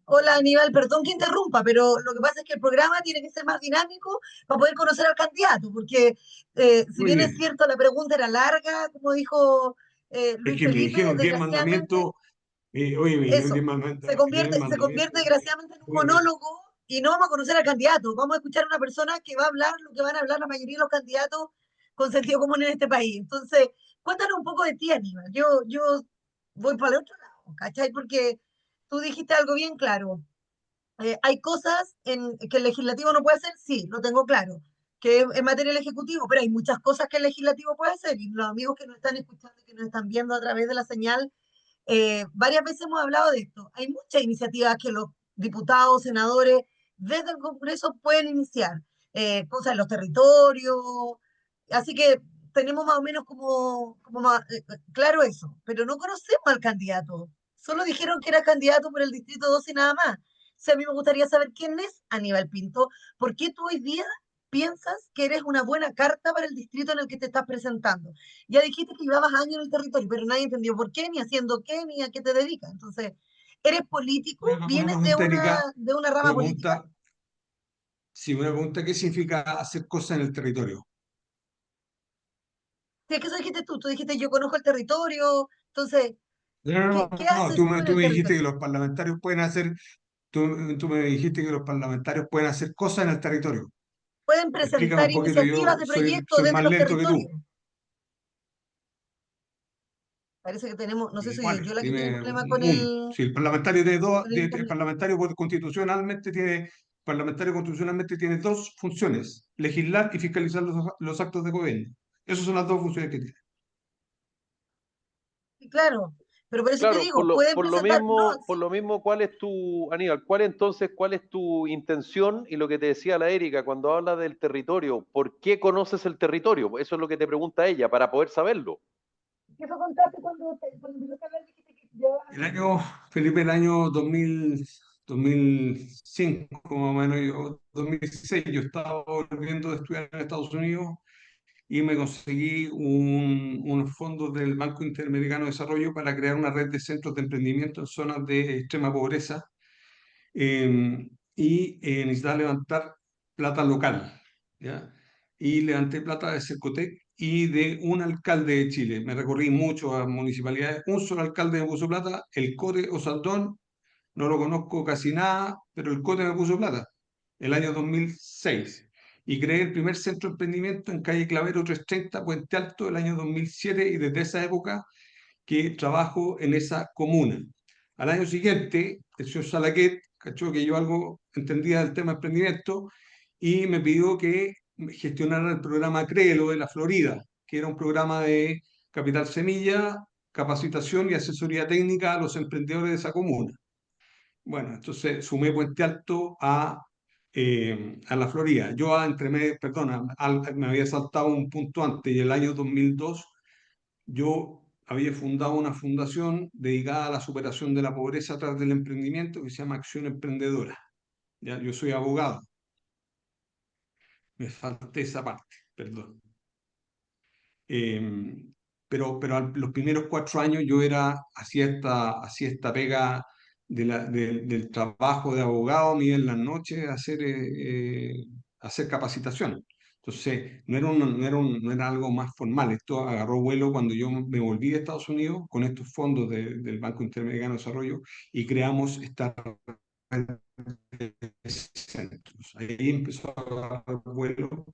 Hola Aníbal, perdón que interrumpa, pero lo que pasa es que el programa tiene que ser más dinámico para poder conocer al candidato, porque si Muy bien es bien. cierto, la pregunta era larga, como dijo Es Luis que me Felipe, dijeron 10 mandamientos. desgraciadamente Oye, me dijeron eso 10 se convierte mandamientos. desgraciadamente en un Oye, monólogo y no vamos a conocer al candidato, vamos a escuchar a una persona que va a hablar lo que van a hablar la mayoría de los candidatos con sentido común en este país. Entonces, cuéntanos un poco de ti, Aníbal. Yo voy para el otro lado, ¿cachai? Porque tú dijiste algo bien claro. Hay cosas que el legislativo no puede hacer, sí, lo tengo claro, que es en materia del ejecutivo, pero hay muchas cosas que el legislativo puede hacer y los amigos que nos están escuchando y que nos están viendo a través de la señal, varias veces hemos hablado de esto. Hay muchas iniciativas que los diputados, senadores, desde el Congreso pueden iniciar, cosas en los territorios, así que tenemos más o menos claro eso, pero no conocemos al candidato. Solo dijeron que era candidato por el Distrito 12 y nada más. O sea, a mí me gustaría saber quién es Aníbal Pinto, por qué tú hoy día piensas que eres una buena carta para el distrito en el que te estás presentando. Ya dijiste que llevabas años en el territorio, pero nadie entendió por qué, ni haciendo qué, ni a qué te dedicas. Entonces, ¿eres político? una ¿Vienes pregunta, Erika, de una una rama política? pregunta, sí, una pregunta, ¿qué significa hacer cosas en el territorio? Si es que eso dijiste tú dijiste yo conozco el territorio, entonces, No, no, ¿qué no, no, haces tú en tú el me dijiste territorio? que los parlamentarios pueden hacer, tú me dijiste que los parlamentarios pueden hacer cosas en el territorio. Pueden Explícame presentar un poquito, iniciativas yo de proyectos soy desde más los lento que tú. territorios. Parece que tenemos, no sé si soy ¿Cuáles? yo la que tiene Dime problemas uno. Si el parlamentario tiene dos, con el el internet. parlamentario constitucionalmente tiene dos funciones: legislar y fiscalizar los actos de gobierno. Esas son las dos funciones que tiene. Sí, claro, pero por eso te Claro, digo, pueden presentar, no, por lo mismo, ¿cuál es tu, Aníbal, cuál es tu intención y lo que te decía la Erika cuando habla del territorio? ¿Por qué conoces el territorio? Eso es lo que te pregunta ella, para poder saberlo. ¿qué fue contaste cuando empezaste a hablar dijiste que llevabas El año, Felipe, el año 2005, más o menos, 2006, yo estaba volviendo de estudiar en Estados Unidos y me conseguí unos fondos del Banco Interamericano de Desarrollo para crear una red de centros de emprendimiento en zonas de extrema pobreza, necesitaba levantar plata local, ¿ya? Y levanté plata de Cercotec y de un alcalde de Chile. Me recorrí mucho a municipalidades. Un solo alcalde me puso plata, el Cote Osaldón, no lo conozco casi nada, pero el Cote me puso plata, el año 2006. Y creé el primer centro de emprendimiento en calle Clavero 330, Puente Alto, el año 2007, y desde esa época que trabajo en esa comuna. Al año siguiente, el señor Salaquet cachó que yo algo entendía del tema de emprendimiento y me pidió que gestionara el programa CRELO de la Florida, que era un programa de capital semilla, capacitación y asesoría técnica a los emprendedores de esa comuna. Bueno, entonces sumé Puente Alto a la Florida. Yo perdona, me había saltado un punto antes, y el año 2002 yo había fundado una fundación dedicada a la superación de la pobreza a través del emprendimiento que se llama Acción Emprendedora. ¿Ya? Yo soy abogado, me falté esa parte, perdón. Eh, los primeros 4 años yo hacía esta pega del trabajo de abogado, me iba en las noches a hacer capacitación. Entonces, no era algo más formal. Esto agarró vuelo cuando yo me volví de Estados Unidos con estos fondos del Banco Interamericano de Desarrollo y creamos esta red de centros. Ahí empezó a agarrar vuelo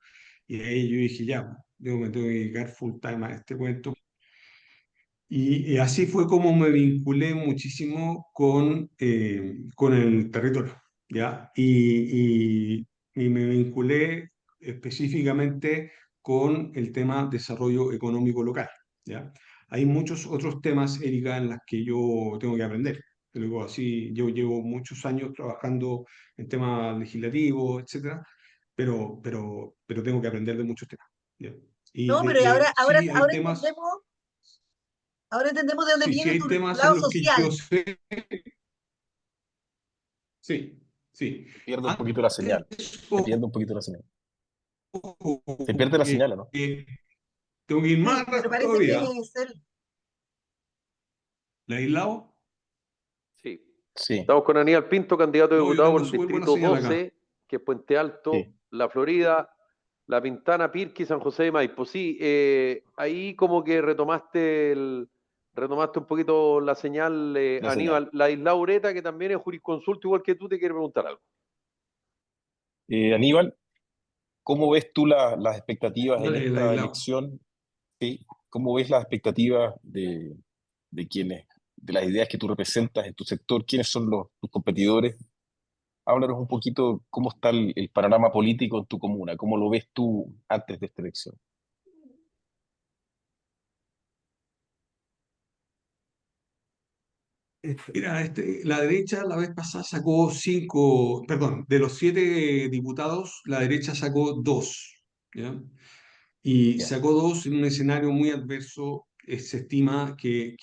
y ahí yo dije, ya, me tengo que dedicar full time a este cuento. Y así fue como me vinculé muchísimo con el territorio, ¿ya? Y me vinculé específicamente con el tema desarrollo económico local, ¿ya? Hay muchos otros temas, Erika, en las que yo tengo que aprender. Luego, así, yo llevo muchos años trabajando en temas legislativos, etcétera, pero tengo que aprender de muchos temas, ¿ya? Y No, pero sí hay temas. ahora entendemos de dónde Sí, sí viene hay tu temas en lado los que yo social. sé. Sí, sí. Se pierde un poquito la Antes señal. Se ojo, pierde un poquito la señal. Se ojo, pierde la señal, ¿o no? que tengo que ir más Sí, pero atrás parece que todavía. es él. ¿La he aislado? Sí. Sí, Estamos con Aníbal Pinto, candidato a No, yo diputado por tengo el súper buena distrito señal acá. 12, que es Puente Alto, sí. La Florida, La Pintana, Pirqui, San José de Maipo. Sí, ahí como que retomaste un poquito la señal, La señal. Aníbal. La Isla Ureta, que también es jurisconsulto, igual que tú, te quiere preguntar algo. Aníbal, ¿cómo ves tú las expectativas en Dale, esta Ladislao. elección? ¿Sí? ¿Cómo ves las expectativas de quienes, de las ideas que tú representas en tu sector? ¿Quiénes son tus competidores? Háblanos un poquito cómo está el panorama político en tu comuna, cómo lo ves tú antes de esta elección. Esto- Mira, la derecha la vez pasada sacó 5, perdón, de los 7 diputados, la derecha sacó 2, ¿ya? Y Ya, sacó 2 en un escenario muy adverso. Se estima que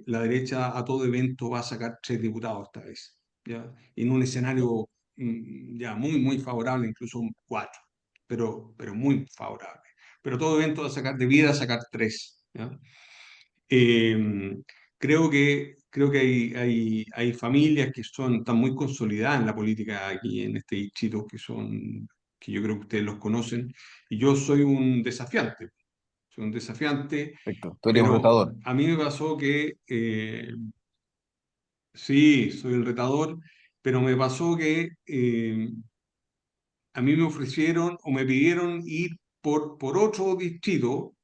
la derecha a todo evento va a sacar 3 diputados esta vez, ¿ya? En un ya, escenario ya muy, muy favorable, incluso un 4, pero muy favorable. Pero a todo evento va a sacar, debiera sacar 3, ¿ya? Eh, creo que hay familias que están muy consolidadas en la política aquí en este distrito, que yo creo que ustedes los conocen, y yo soy un desafiante, perfecto. Tú eres un pero retador. a mí me pasó que, sí, soy el retador, pero me pasó que a mí me ofrecieron o me pidieron ir por otro distrito,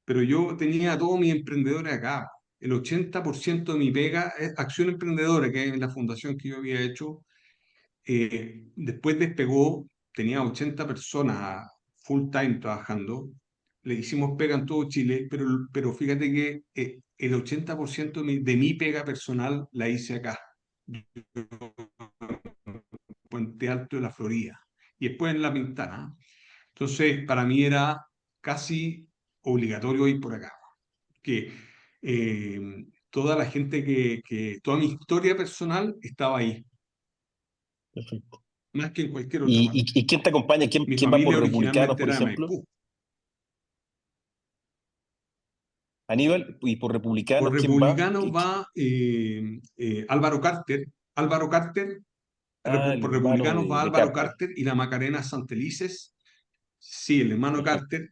pero yo tenía a todos mis emprendedores acá. El 80% de mi pega es Acción Emprendedora, que es la fundación que yo había hecho. Después despegó, tenía 80 personas full time trabajando. Le hicimos pega en todo Chile, pero fíjate que el 80% de mi pega personal la hice acá, Puente Alto de la Florida, y después en La Pintana. Entonces, para mí era casi obligatorio ir por acá, que toda la gente toda mi historia personal estaba ahí, Perfecto. más que en cualquier otra ¿Y, parte. y quién te acompaña? ¿Quién, Mi quién va por familia republicanos, originalmente por era de ejemplo? Maipú. Aníbal, y por Por republicanos, ¿quién va? republicanos va Álvaro Carter. Álvaro Carter, El por hermano republicanos va de Álvaro Carter. Carter y la Macarena Santelices. Sí, el hermano Perfecto. Carter.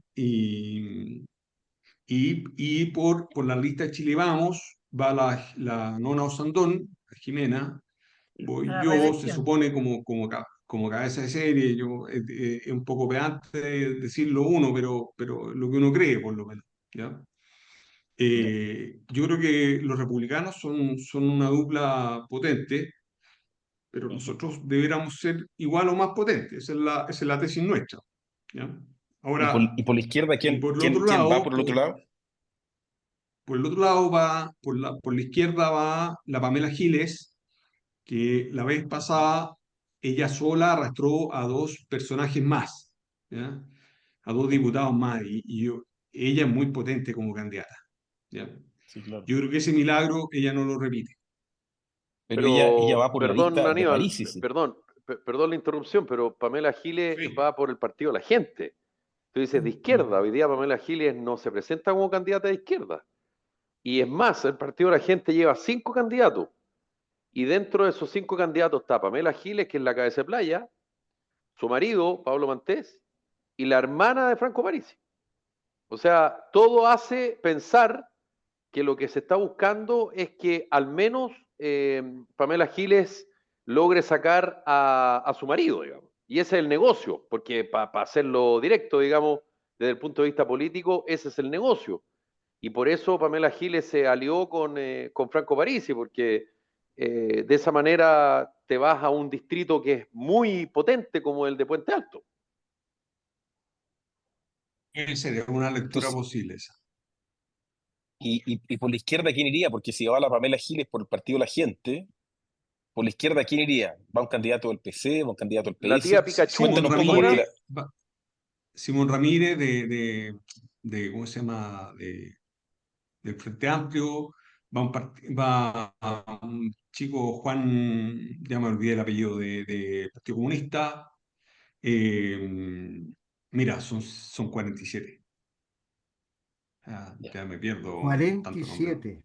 Y por la lista de Chile Vamos va la Nona Osandón, la Jimena. A Voy la yo, se reelección. supone como cabeza de serie. Es un poco pedante decirlo uno, pero lo que uno cree, por lo menos. ¿Ya? Ya. Yo creo que los republicanos son una dupla potente, pero Ujú. nosotros deberíamos ser igual o más potentes. Esa es la tesis nuestra, ¿ya? Y Ahora, por la izquierda, y ¿quién, quién, quién va por el otro lado? por el otro lado va, por la izquierda va la Pamela Giles, que la vez pasada ella sola arrastró a 2 personajes más, ¿ya? A 2 diputados más, ella es muy potente como candidata, ¿ya? Sí, claro. Yo creo que ese milagro ella no lo repite. Pero ella va Pero, por la perdón, lista de Aníbal, París, sí. perdón la interrupción, pero Pamela Giles Sí. va por el partido de la gente. Tú dices de izquierda, Mm. hoy día Pamela Giles no se presenta como candidata de izquierda. Y es más, el partido de la gente lleva 5 candidatos. Y dentro de esos 5 candidatos está Pamela Giles, que es la cabeza de playa, su marido, Pablo Mantés, y la hermana de Franco Parisi. O sea, todo hace pensar que lo que se está buscando es que al menos Pamela Giles logre sacar a su marido, digamos. Y ese es el negocio, porque para hacerlo directo, digamos, desde el punto de vista político, ese es el negocio. Y por eso Pamela Giles se alió con Franco Parisi, porque de esa manera te vas a un distrito que es muy potente como el de Puente Alto. Sería una lectura Entonces, posible esa. y por la izquierda, ¿quién iría? Porque si va la Pamela Giles por el partido de la gente, por la izquierda, ¿quién iría? ¿Va un candidato del PC? ¿Va un candidato del La tía PS? Pikachu, Simón Cuéntanos un poco Somora, porque Ramírez, Simón Ramírez ¿cómo se llama? Del Frente Amplio, va un chico Juan, ya me olvidé el apellido, de Partido Comunista. Eh, Mira, son 47. ya, Ya me pierdo tanto nombre. 47.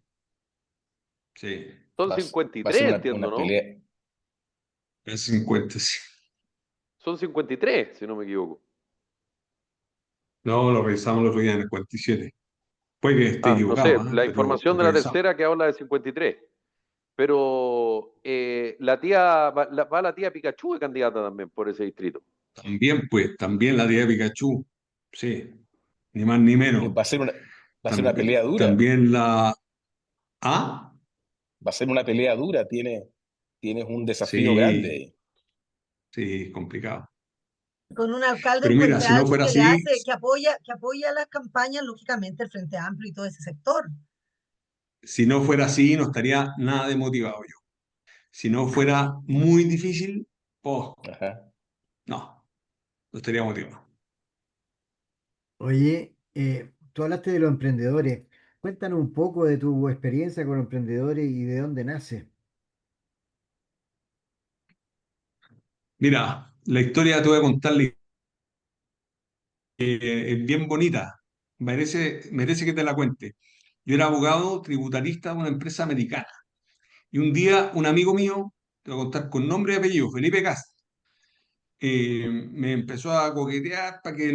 Sí. Son Va, va a 53, ser entiendo, una ¿no? pelea. Es 50, sí. Son 53, si no me equivoco. No, lo revisamos el otro día en el 47. Puede que esté Ah, no sé, equivocado, ¿ah? la Pero información lo de la revisamos. tercera que habla de 53. Pero la tía, va la tía Pikachu de candidata también por ese distrito. También, pues, también la de Pikachu. Sí, ni más ni menos. Va a ser una pelea dura. También la A. Va a ser una pelea dura. Tienes un desafío grande Sí, ahí. sí, complicado. Con un alcalde Pero en mira, Puente si no Alto fuera que le así, hace, que apoya las campañas, lógicamente, el Frente Amplio y todo ese sector. si no fuera así, no estaría nada desmotivado yo. Si no fuera muy difícil, pues Ajá. no, no estaría motivado. Oye, tú hablaste de los emprendedores. Cuéntanos un poco de tu experiencia con los emprendedores y de dónde nace. Mira, la historia te voy a contarle, es bien bonita. Merece que te la cuente. Yo era abogado tributarista de una empresa americana. Y un día un amigo mío, te voy a contar con nombre y apellido, Felipe Cast, me empezó a coquetear para que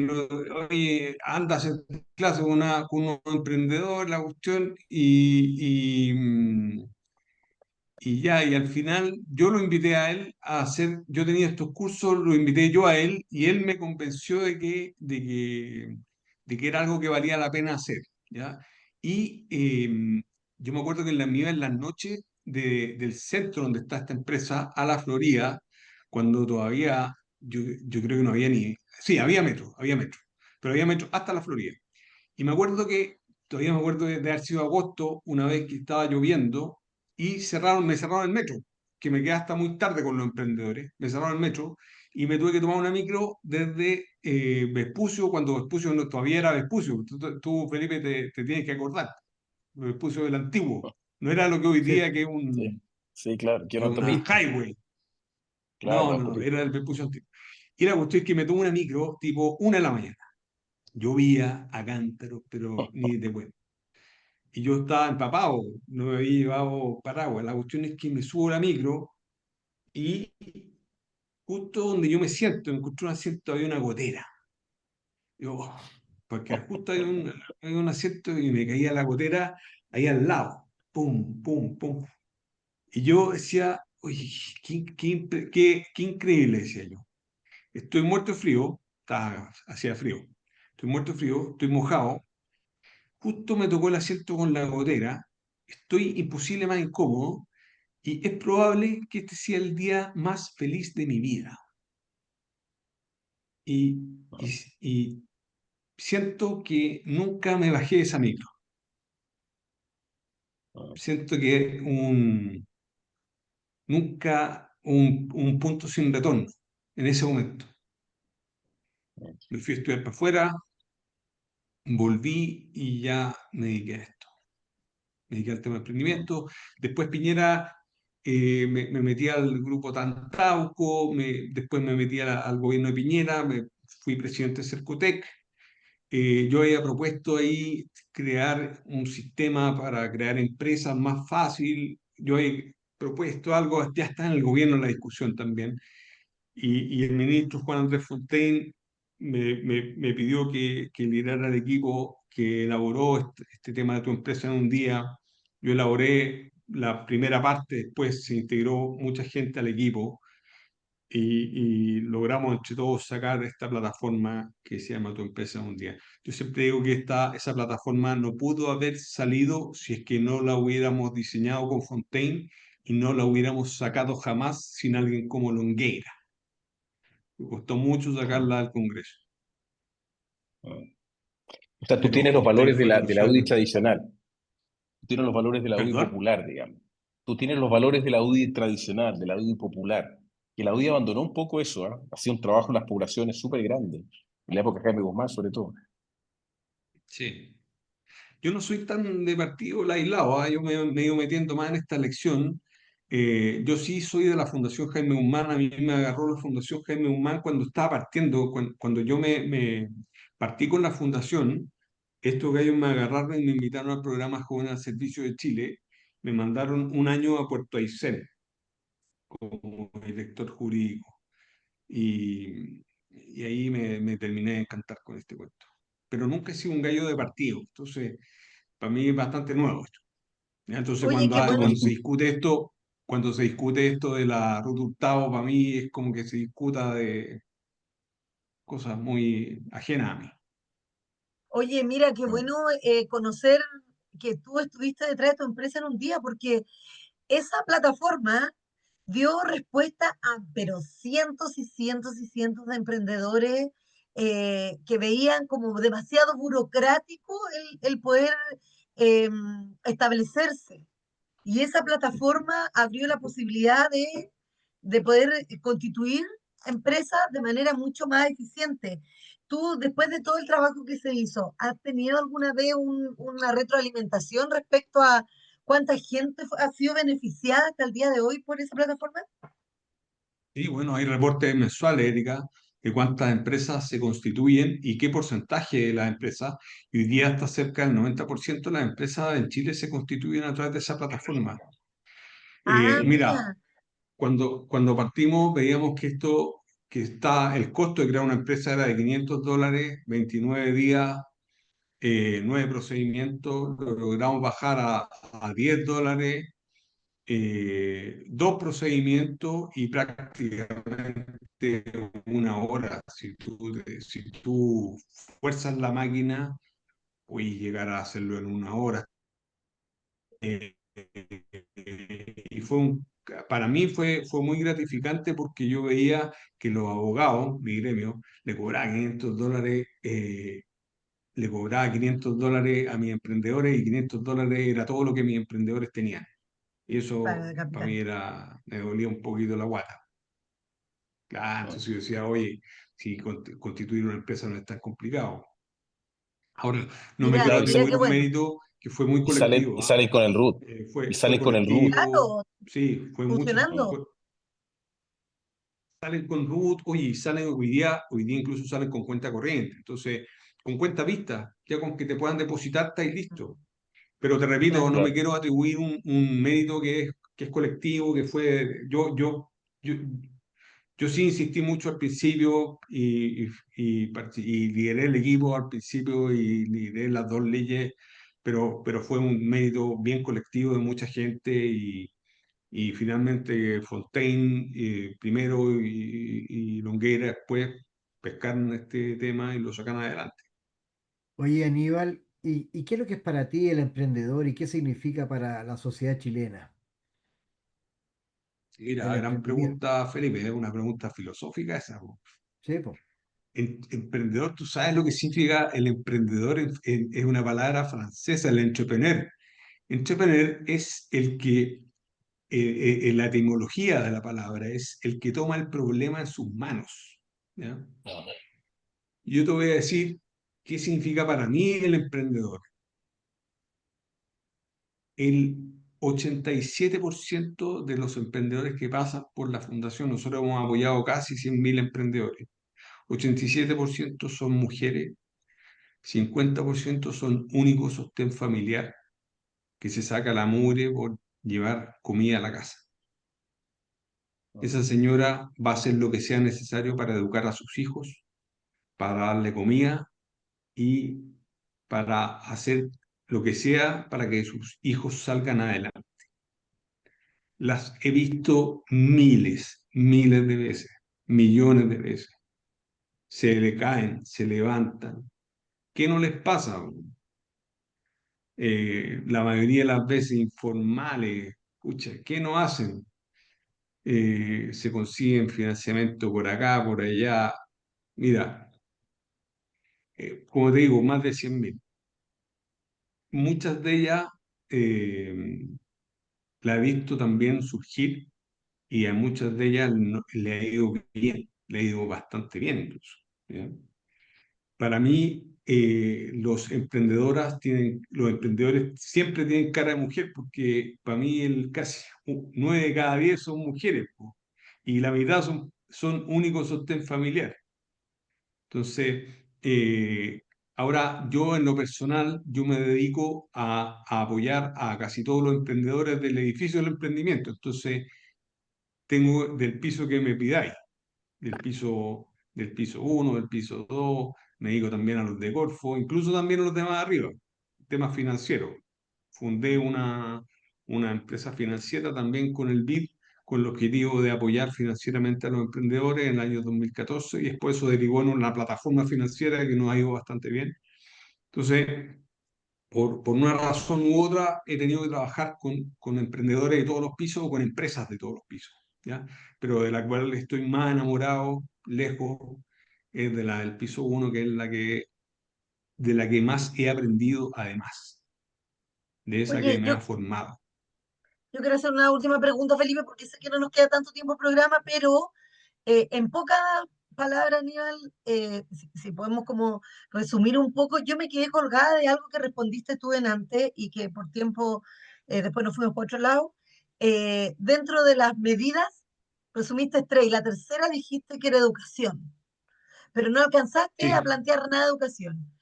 oye, anda a hacer clases con un emprendedor, la cuestión, y ya, y al final yo lo invité a él a hacer, yo tenía estos cursos, lo invité yo a él y él me convenció de que era algo que valía la pena hacer, ¿ya? Y yo me acuerdo que me iba en las noches del centro donde está esta empresa a la Florida, cuando todavía, yo creo que no había ni, sí, había metro, pero había metro hasta la Florida. Y me acuerdo que, todavía me acuerdo de haber sido agosto, una vez que estaba lloviendo, y me cerraron el metro, que me quedé hasta muy tarde con los emprendedores. Me cerraron el metro y me tuve que tomar una micro desde Vespucio, cuando Vespucio todavía era Vespucio. Tú, Felipe, te tienes que acordar. Vespucio del antiguo. No era lo que hoy Sí, día que Sí, sí, claro. Que es una una autopista. highway. Claro, No, una no, no, autopista. era el Vespucio antiguo. Y la cuestión es que me tomé una micro tipo 1 de la mañana. Llovía a cántaros, pero ni de bueno. Y yo estaba empapado, no me había llevado paraguas. La cuestión es que me subo a la micro y justo donde yo me siento, encontré un asiento, había una gotera. Yo, "Oh", porque justo hay un asiento y me caía la gotera ahí al lado. Pum, pum, pum. Y yo decía, oye, qué increíble, decía yo. Estoy muerto de frío, hacía frío. Estoy muerto de frío, estoy mojado. Justo me tocó el asiento con la gotera. Estoy imposible más incómodo. Y es probable que este sea el día más feliz de mi vida. Y, y siento que nunca me bajé de esa micro. Siento que nunca un punto sin retorno en ese momento. Me fui a estudiar para afuera, volví y ya me dediqué a esto. Me dediqué al tema de emprendimiento. Después Piñera, me metí al grupo Tantauco, después me metí al gobierno de Piñera, fui presidente de Cercotec. Yo había propuesto ahí crear un sistema para crear empresas más fácil. Yo he propuesto algo, ya está en el gobierno la discusión también. Y el ministro Juan Andrés Fontaine me pidió que liderara el equipo que elaboró este tema de tu empresa en un día. Yo elaboré la primera parte, después se integró mucha gente al equipo y logramos entre todos sacar esta plataforma que se llama Tu Empresa en un Día. Yo siempre digo que esa plataforma no pudo haber salido si es que no la hubiéramos diseñado con Fontaine y no la hubiéramos sacado jamás sin alguien como Longueira. Me costó mucho sacarla al Congreso, O sea, tú pero tienes los Fontaine valores fue de la UDI crucial. tradicional. Tú tienes los valores de la UDI ¿Perdón? popular, digamos. Tú tienes los valores de la UDI tradicional, de la UDI popular. Que la UDI abandonó un poco eso, ¿ah? Hacía un trabajo en las poblaciones súper grande. En la época de Jaime Guzmán, sobre todo. Sí. Yo no soy tan de partido aislado, ¿ah? Yo me he ido metiendo más en esta elección. Yo sí soy de la Fundación Jaime Guzmán, a mí me agarró la Fundación Jaime Guzmán cuando estaba partiendo, cuando yo me partí con la fundación, estos gallos me agarraron y me invitaron al programa Joven al Servicio de Chile, me mandaron un año a Puerto Aysén como director jurídico y ahí me terminé de encantar con este cuento. Pero nunca he sido un gallo de partido, entonces para mí es bastante nuevo esto. ¿Ya? Entonces Oye, qué bueno. cuando se discute esto de la ruta Hurtado, para mí es como que se discuta de cosas muy ajenas a mí. Oye, mira, qué Claro. bueno conocer que tú estuviste detrás de tu empresa en un día, porque esa plataforma dio respuesta a pero cientos y cientos y cientos de emprendedores que veían como demasiado burocrático el poder establecerse. Y esa plataforma abrió la posibilidad de poder constituir empresas de manera mucho más eficiente. Tú, después de todo el trabajo que se hizo, ¿has tenido alguna vez una retroalimentación respecto a cuánta gente ha sido beneficiada hasta el día de hoy por esa plataforma? Y bueno, hay reportes mensuales, Erika, de cuántas empresas se constituyen y qué porcentaje de las empresas. Y hoy día está cerca del 90% de las empresas en Chile se constituyen a través de esa plataforma. Ah, Mira, mira, cuando partimos veíamos el costo de crear una empresa era de $500, 29 días, 9 procedimientos, lo logramos bajar a $10, 2 procedimientos y prácticamente una hora. Si tú fuerzas la máquina, puedes llegar a hacerlo en una hora. Eh, y para mí fue muy gratificante porque yo veía que los abogados, mi gremio, le cobraba $500 a mis emprendedores y $500 era todo lo que mis emprendedores tenían. Y para eso para capital. mí me dolía un poquito la guata. Claro, Claro. entonces yo decía, oye, si constituir una empresa no es tan complicado. Ahora, no me Mira, quiero Claro, mira atribuir qué un bueno. mérito que fue muy y colectivo, ¿ah? salen con el root. Y Fue salen con el root. colectivo, Claro, sí, fue mucho. funcionando. Salen con root, oye, y salen hoy día incluso salen con cuenta corriente. Entonces, con cuenta vista, ya con que te puedan depositar, estáis listo. Pero te repito, Claro. no me Claro. quiero atribuir un mérito que es colectivo, que fue. Yo, yo sí insistí mucho al principio y lideré el equipo al principio y lideré las dos leyes, pero fue un mérito bien colectivo de mucha gente y finalmente Fontaine primero y Longueira después pescaron este tema y lo sacan adelante. Oye, Aníbal, ¿y qué es lo que es para ti el emprendedor y qué significa para la sociedad chilena Mira, el gran emprendimiento? pregunta, Felipe, es una pregunta filosófica esa, po. Sí, po. Emprendedor, ¿tú sabes lo que significa el emprendedor? Es una palabra francesa, el entrepreneur. Entrepreneur es el que, en la etimología de la palabra, es el que toma el problema en sus manos. ¿Ya? Ajá. Y yo te voy a decir qué significa para mí el emprendedor. El 87% de los emprendedores que pasan por la fundación, nosotros hemos apoyado casi 100.000 emprendedores. 87% son mujeres, 50% son únicos sostén familiar, que se saca la mugre por llevar comida a la casa. Esa señora va a hacer lo que sea necesario para educar a sus hijos, para darle comida y para hacer lo que sea para que sus hijos salgan adelante. Las he visto miles, miles de veces, millones de veces. Se le caen, se levantan. ¿Qué no les pasa? La mayoría de las veces informales, escucha, ¿qué no hacen? Se consiguen financiamiento por acá, por allá. Mira, como te digo, más de 100.000. Muchas de ellas eh, la he visto también surgir y a muchas de ellas le ha ido bien, le ha ido bastante bien incluso. ¿Ya? Para mí, los emprendedores siempre tienen cara de mujer, porque para mí casi 9 de cada 10 son mujeres, po, y la mitad son únicos sostén familiar. Entonces, Ahora, yo en lo personal, yo me dedico a apoyar a casi todos los emprendedores del edificio del emprendimiento. Entonces, tengo del piso que me pidáis, del piso 1, del piso 2, me dedico también a los de Corfo, incluso también a los de más arriba, temas financieros. Fundé una empresa financiera también con el BID, con el objetivo de apoyar financieramente a los emprendedores en el año 2014 y después eso derivó en una plataforma financiera que nos ha ido bastante bien. Entonces, por una razón u otra, he tenido que trabajar con emprendedores de todos los pisos o con empresas de todos los pisos, ¿ya? Pero de la cual estoy más enamorado, lejos, es de la del piso 1, que es de la que más he aprendido además, de esa que Oye, me yo, ha formado. yo quiero hacer una última pregunta, Felipe, porque sé que no nos queda tanto tiempo de programa, pero en pocas palabras, Aníbal, si podemos como resumir un poco, yo me quedé colgada de algo que respondiste tú en antes y que por tiempo después nos fuimos por otro lado. Dentro de las medidas, resumiste tres y la tercera dijiste que era educación, pero no alcanzaste a Sí, plantear nada de educación.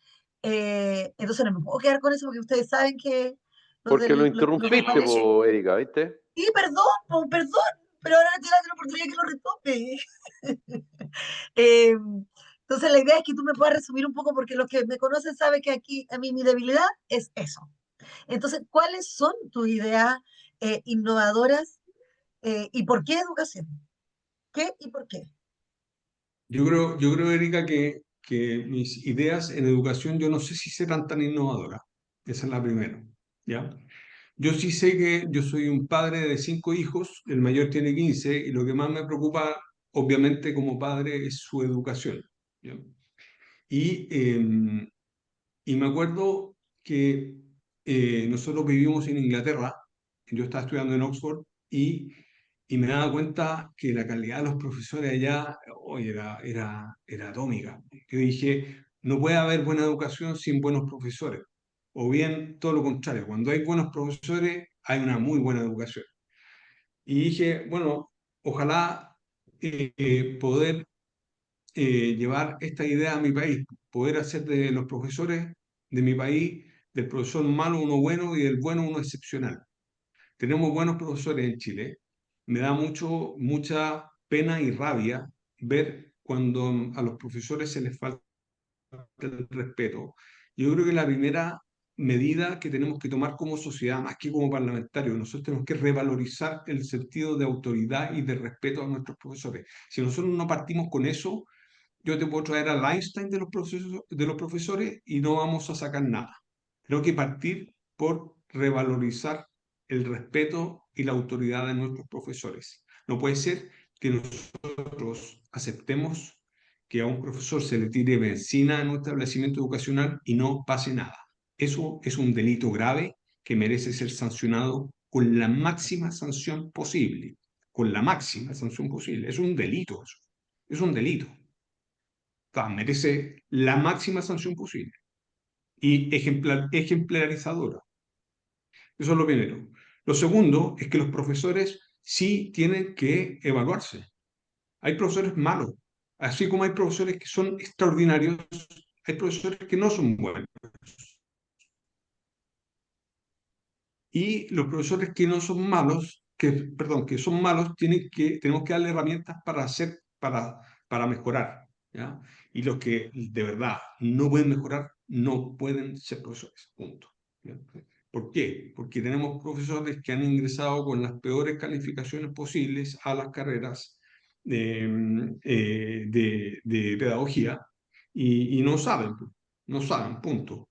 Entonces no me puedo quedar con eso porque ustedes saben que Porque lo los del interrumpiste, colegio. po, Erika, ¿viste? Sí, perdón, po, perdón, pero ahora te da la oportunidad que lo retome. Eh, entonces, la idea es que tú me puedas resumir un poco, porque los que me conocen saben que aquí a mí mi debilidad es eso. Entonces, ¿cuáles son tus ideas innovadoras y por qué educación? ¿Qué y por qué? yo creo, Erika, que mis ideas en educación, yo no sé si serán tan innovadoras. Esa es la primera, ¿ya? Yo sí sé que yo soy un padre de 5 hijos, el mayor tiene 15 y lo que más me preocupa, obviamente, como padre es su educación, ¿ya? Y, eh, y me acuerdo que nosotros vivimos en Inglaterra, yo estaba estudiando en Oxford y me daba cuenta que la calidad de los profesores allá oye, era atómica. Yo dije, no puede haber buena educación sin buenos profesores. O bien todo lo contrario, cuando hay buenos profesores hay una muy buena educación. Y dije, bueno, ojalá poder llevar esta idea a mi país, poder hacer de los profesores de mi país, del profesor malo uno bueno y del bueno uno excepcional. Tenemos buenos profesores en Chile. Me da mucha pena y rabia ver cuando a los profesores se les falta el respeto. Yo creo que la primera medida que tenemos que tomar como sociedad, más que como parlamentarios, nosotros tenemos que revalorizar el sentido de autoridad y de respeto a nuestros profesores. Si nosotros no partimos con eso, yo te puedo traer al Einstein de los profesores y no vamos a sacar nada. Tenemos que partir por revalorizar el respeto y la autoridad de nuestros profesores. No puede ser que nosotros aceptemos que a un profesor se le tire benzina en un establecimiento educacional y no pase nada. Eso es un delito grave que merece ser sancionado con la máxima sanción posible. Con la máxima sanción posible. Es un delito eso. Es un delito. Merece la máxima sanción posible y ejemplarizadora. Eso es lo primero. Lo segundo es que los profesores sí tienen que evaluarse. Hay profesores malos, así como hay profesores que son extraordinarios, hay profesores que no son buenos. Y los profesores que no son malos, perdón, que son malos, tenemos que darle herramientas para mejorar, ¿ya? Y los que de verdad no pueden mejorar, no pueden ser profesores, punto, ¿ya? ¿Por qué? Porque tenemos profesores que han ingresado con las peores calificaciones posibles a las carreras de pedagogía y no saben, punto.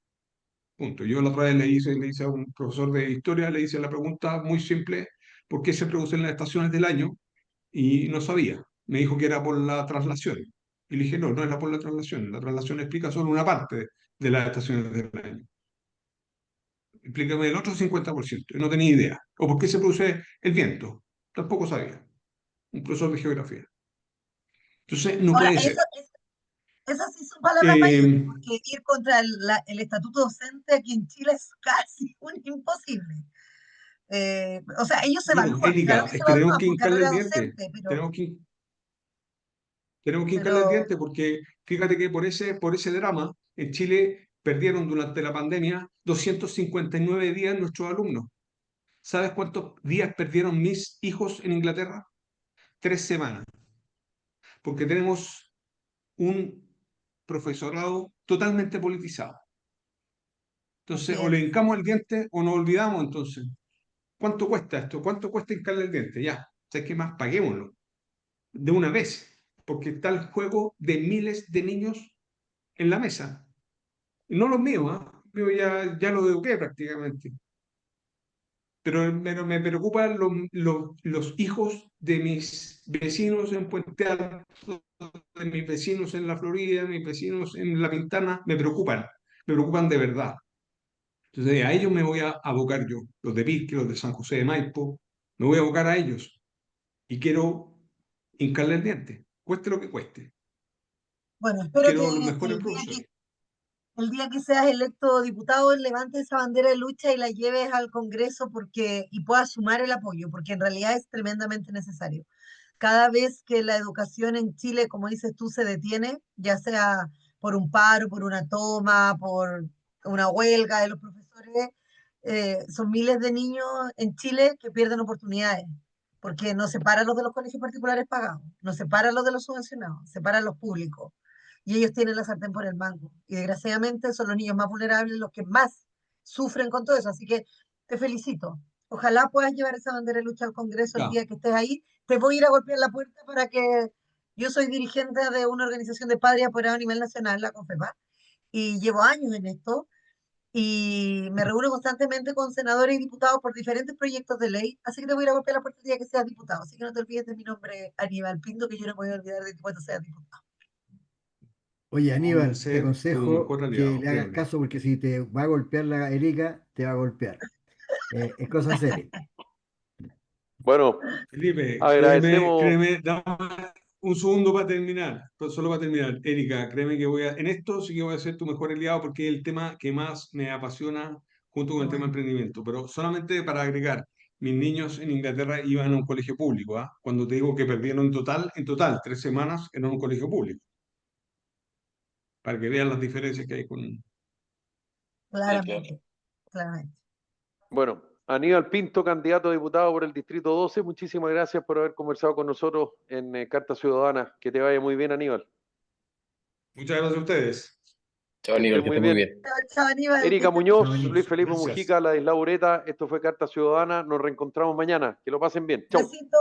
Punto. Yo la otra vez le hice a un profesor de historia, le hice la pregunta muy simple, ¿por qué se producen las estaciones del año? Y no sabía. Me dijo que era por la traslación. Y le dije, no, no era por la traslación. La traslación explica solo una parte de las estaciones del año. Explícame el otro 50%. Y no tenía idea. ¿O por qué se produce el viento? Tampoco sabía. Un profesor de geografía. Entonces, no Ahora, puede ser. esas sí son palabras mayores, Eh, porque ir contra el estatuto docente aquí en Chile es casi un imposible. O sea, ellos se bueno, evalúan, claro Erika, que se es que tenemos evalúan que por hincarle el carrera diente. docente, Tenemos que Tenemos que hincarle el pero diente porque fíjate que por ese drama en Chile perdieron durante la pandemia 259 días nuestros alumnos. ¿Sabes cuántos días perdieron mis hijos en Inglaterra? 3 semanas. Porque tenemos un profesorado totalmente politizado. Entonces, Así o le es. hincamos el diente o nos olvidamos entonces. ¿Cuánto cuesta esto? ¿Cuánto cuesta hincarle el diente? Ya, ¿sabes qué más? Paguémoslo de una vez, porque está el juego de miles de niños en la mesa. Y no los míos, ¿ah? Yo ya los eduqué prácticamente. Pero me preocupan los hijos de mis vecinos en Puente Alto, de mis vecinos en la Florida, de mis vecinos en La Pintana, me preocupan de verdad. Entonces a ellos me voy a abocar yo, los de Pirque, los de San José de Maipo, me voy a abocar a ellos y quiero hincarle el diente, cueste lo que cueste. Bueno, espero que Quiero los mejores el día que, profesores. el día que seas electo diputado, levantes esa bandera de lucha y la lleves al Congreso y puedas sumar el apoyo, porque en realidad es tremendamente necesario. Cada vez que la educación en Chile, como dices tú, se detiene, ya sea por un paro, por una toma, por una huelga de los profesores, son miles de niños en Chile que pierden oportunidades, porque no separan los de los colegios particulares pagados, no separan los de los subvencionados, separan los públicos. Y ellos tienen la sartén por el mango. Y desgraciadamente son los niños más vulnerables los que más sufren con todo eso. Así que te felicito. Ojalá puedas llevar esa bandera de lucha al Congreso el Ya, día que estés ahí. Te voy a ir a golpear la puerta para que yo soy dirigente de una organización de padres apoderados a nivel nacional, la CONFEPA, y llevo años en esto y me reúno constantemente con senadores y diputados por diferentes proyectos de ley, así que te voy a ir a golpear la puerta el día que seas diputado. Así que no te olvides de mi nombre, Aníbal Pinto, que yo no me voy a olvidar de ti cuando seas diputado. Oye, voy a Aníbal, te ser tu aconsejo mejor que aliado, le hagas créeme. caso porque si te va a golpear la Erika, te va a golpear. Es cosa seria. Bueno, Felipe, agradecemos. dame un segundo para terminar, solo para terminar. Erika, créeme que en esto sí que voy a ser tu mejor aliado porque es el tema que más me apasiona junto con Qué el tema bueno. emprendimiento. Pero solamente para agregar, mis niños en Inglaterra iban a un colegio público, ¿ah? Cuando te digo que perdieron en total, 3 semanas en un colegio público, para que vean las diferencias que hay con... Sí, claro. Claramente, claramente. Bueno, Aníbal Pinto, candidato a diputado por el Distrito 12, muchísimas gracias por haber conversado con nosotros en Carta Ciudadana. Que te vaya muy bien, Aníbal. Muchas gracias a ustedes. Chao, Que estés Aníbal, que muy estés muy bien. bien. Chao, chao, Aníbal, que Erika estés bien. Chao, Muñoz, Luis Aníbal. Felipe Gracias. Mujica, Ladislao Ureta, esto fue Carta Ciudadana. Nos reencontramos mañana. Que lo pasen bien. Chau. Besito.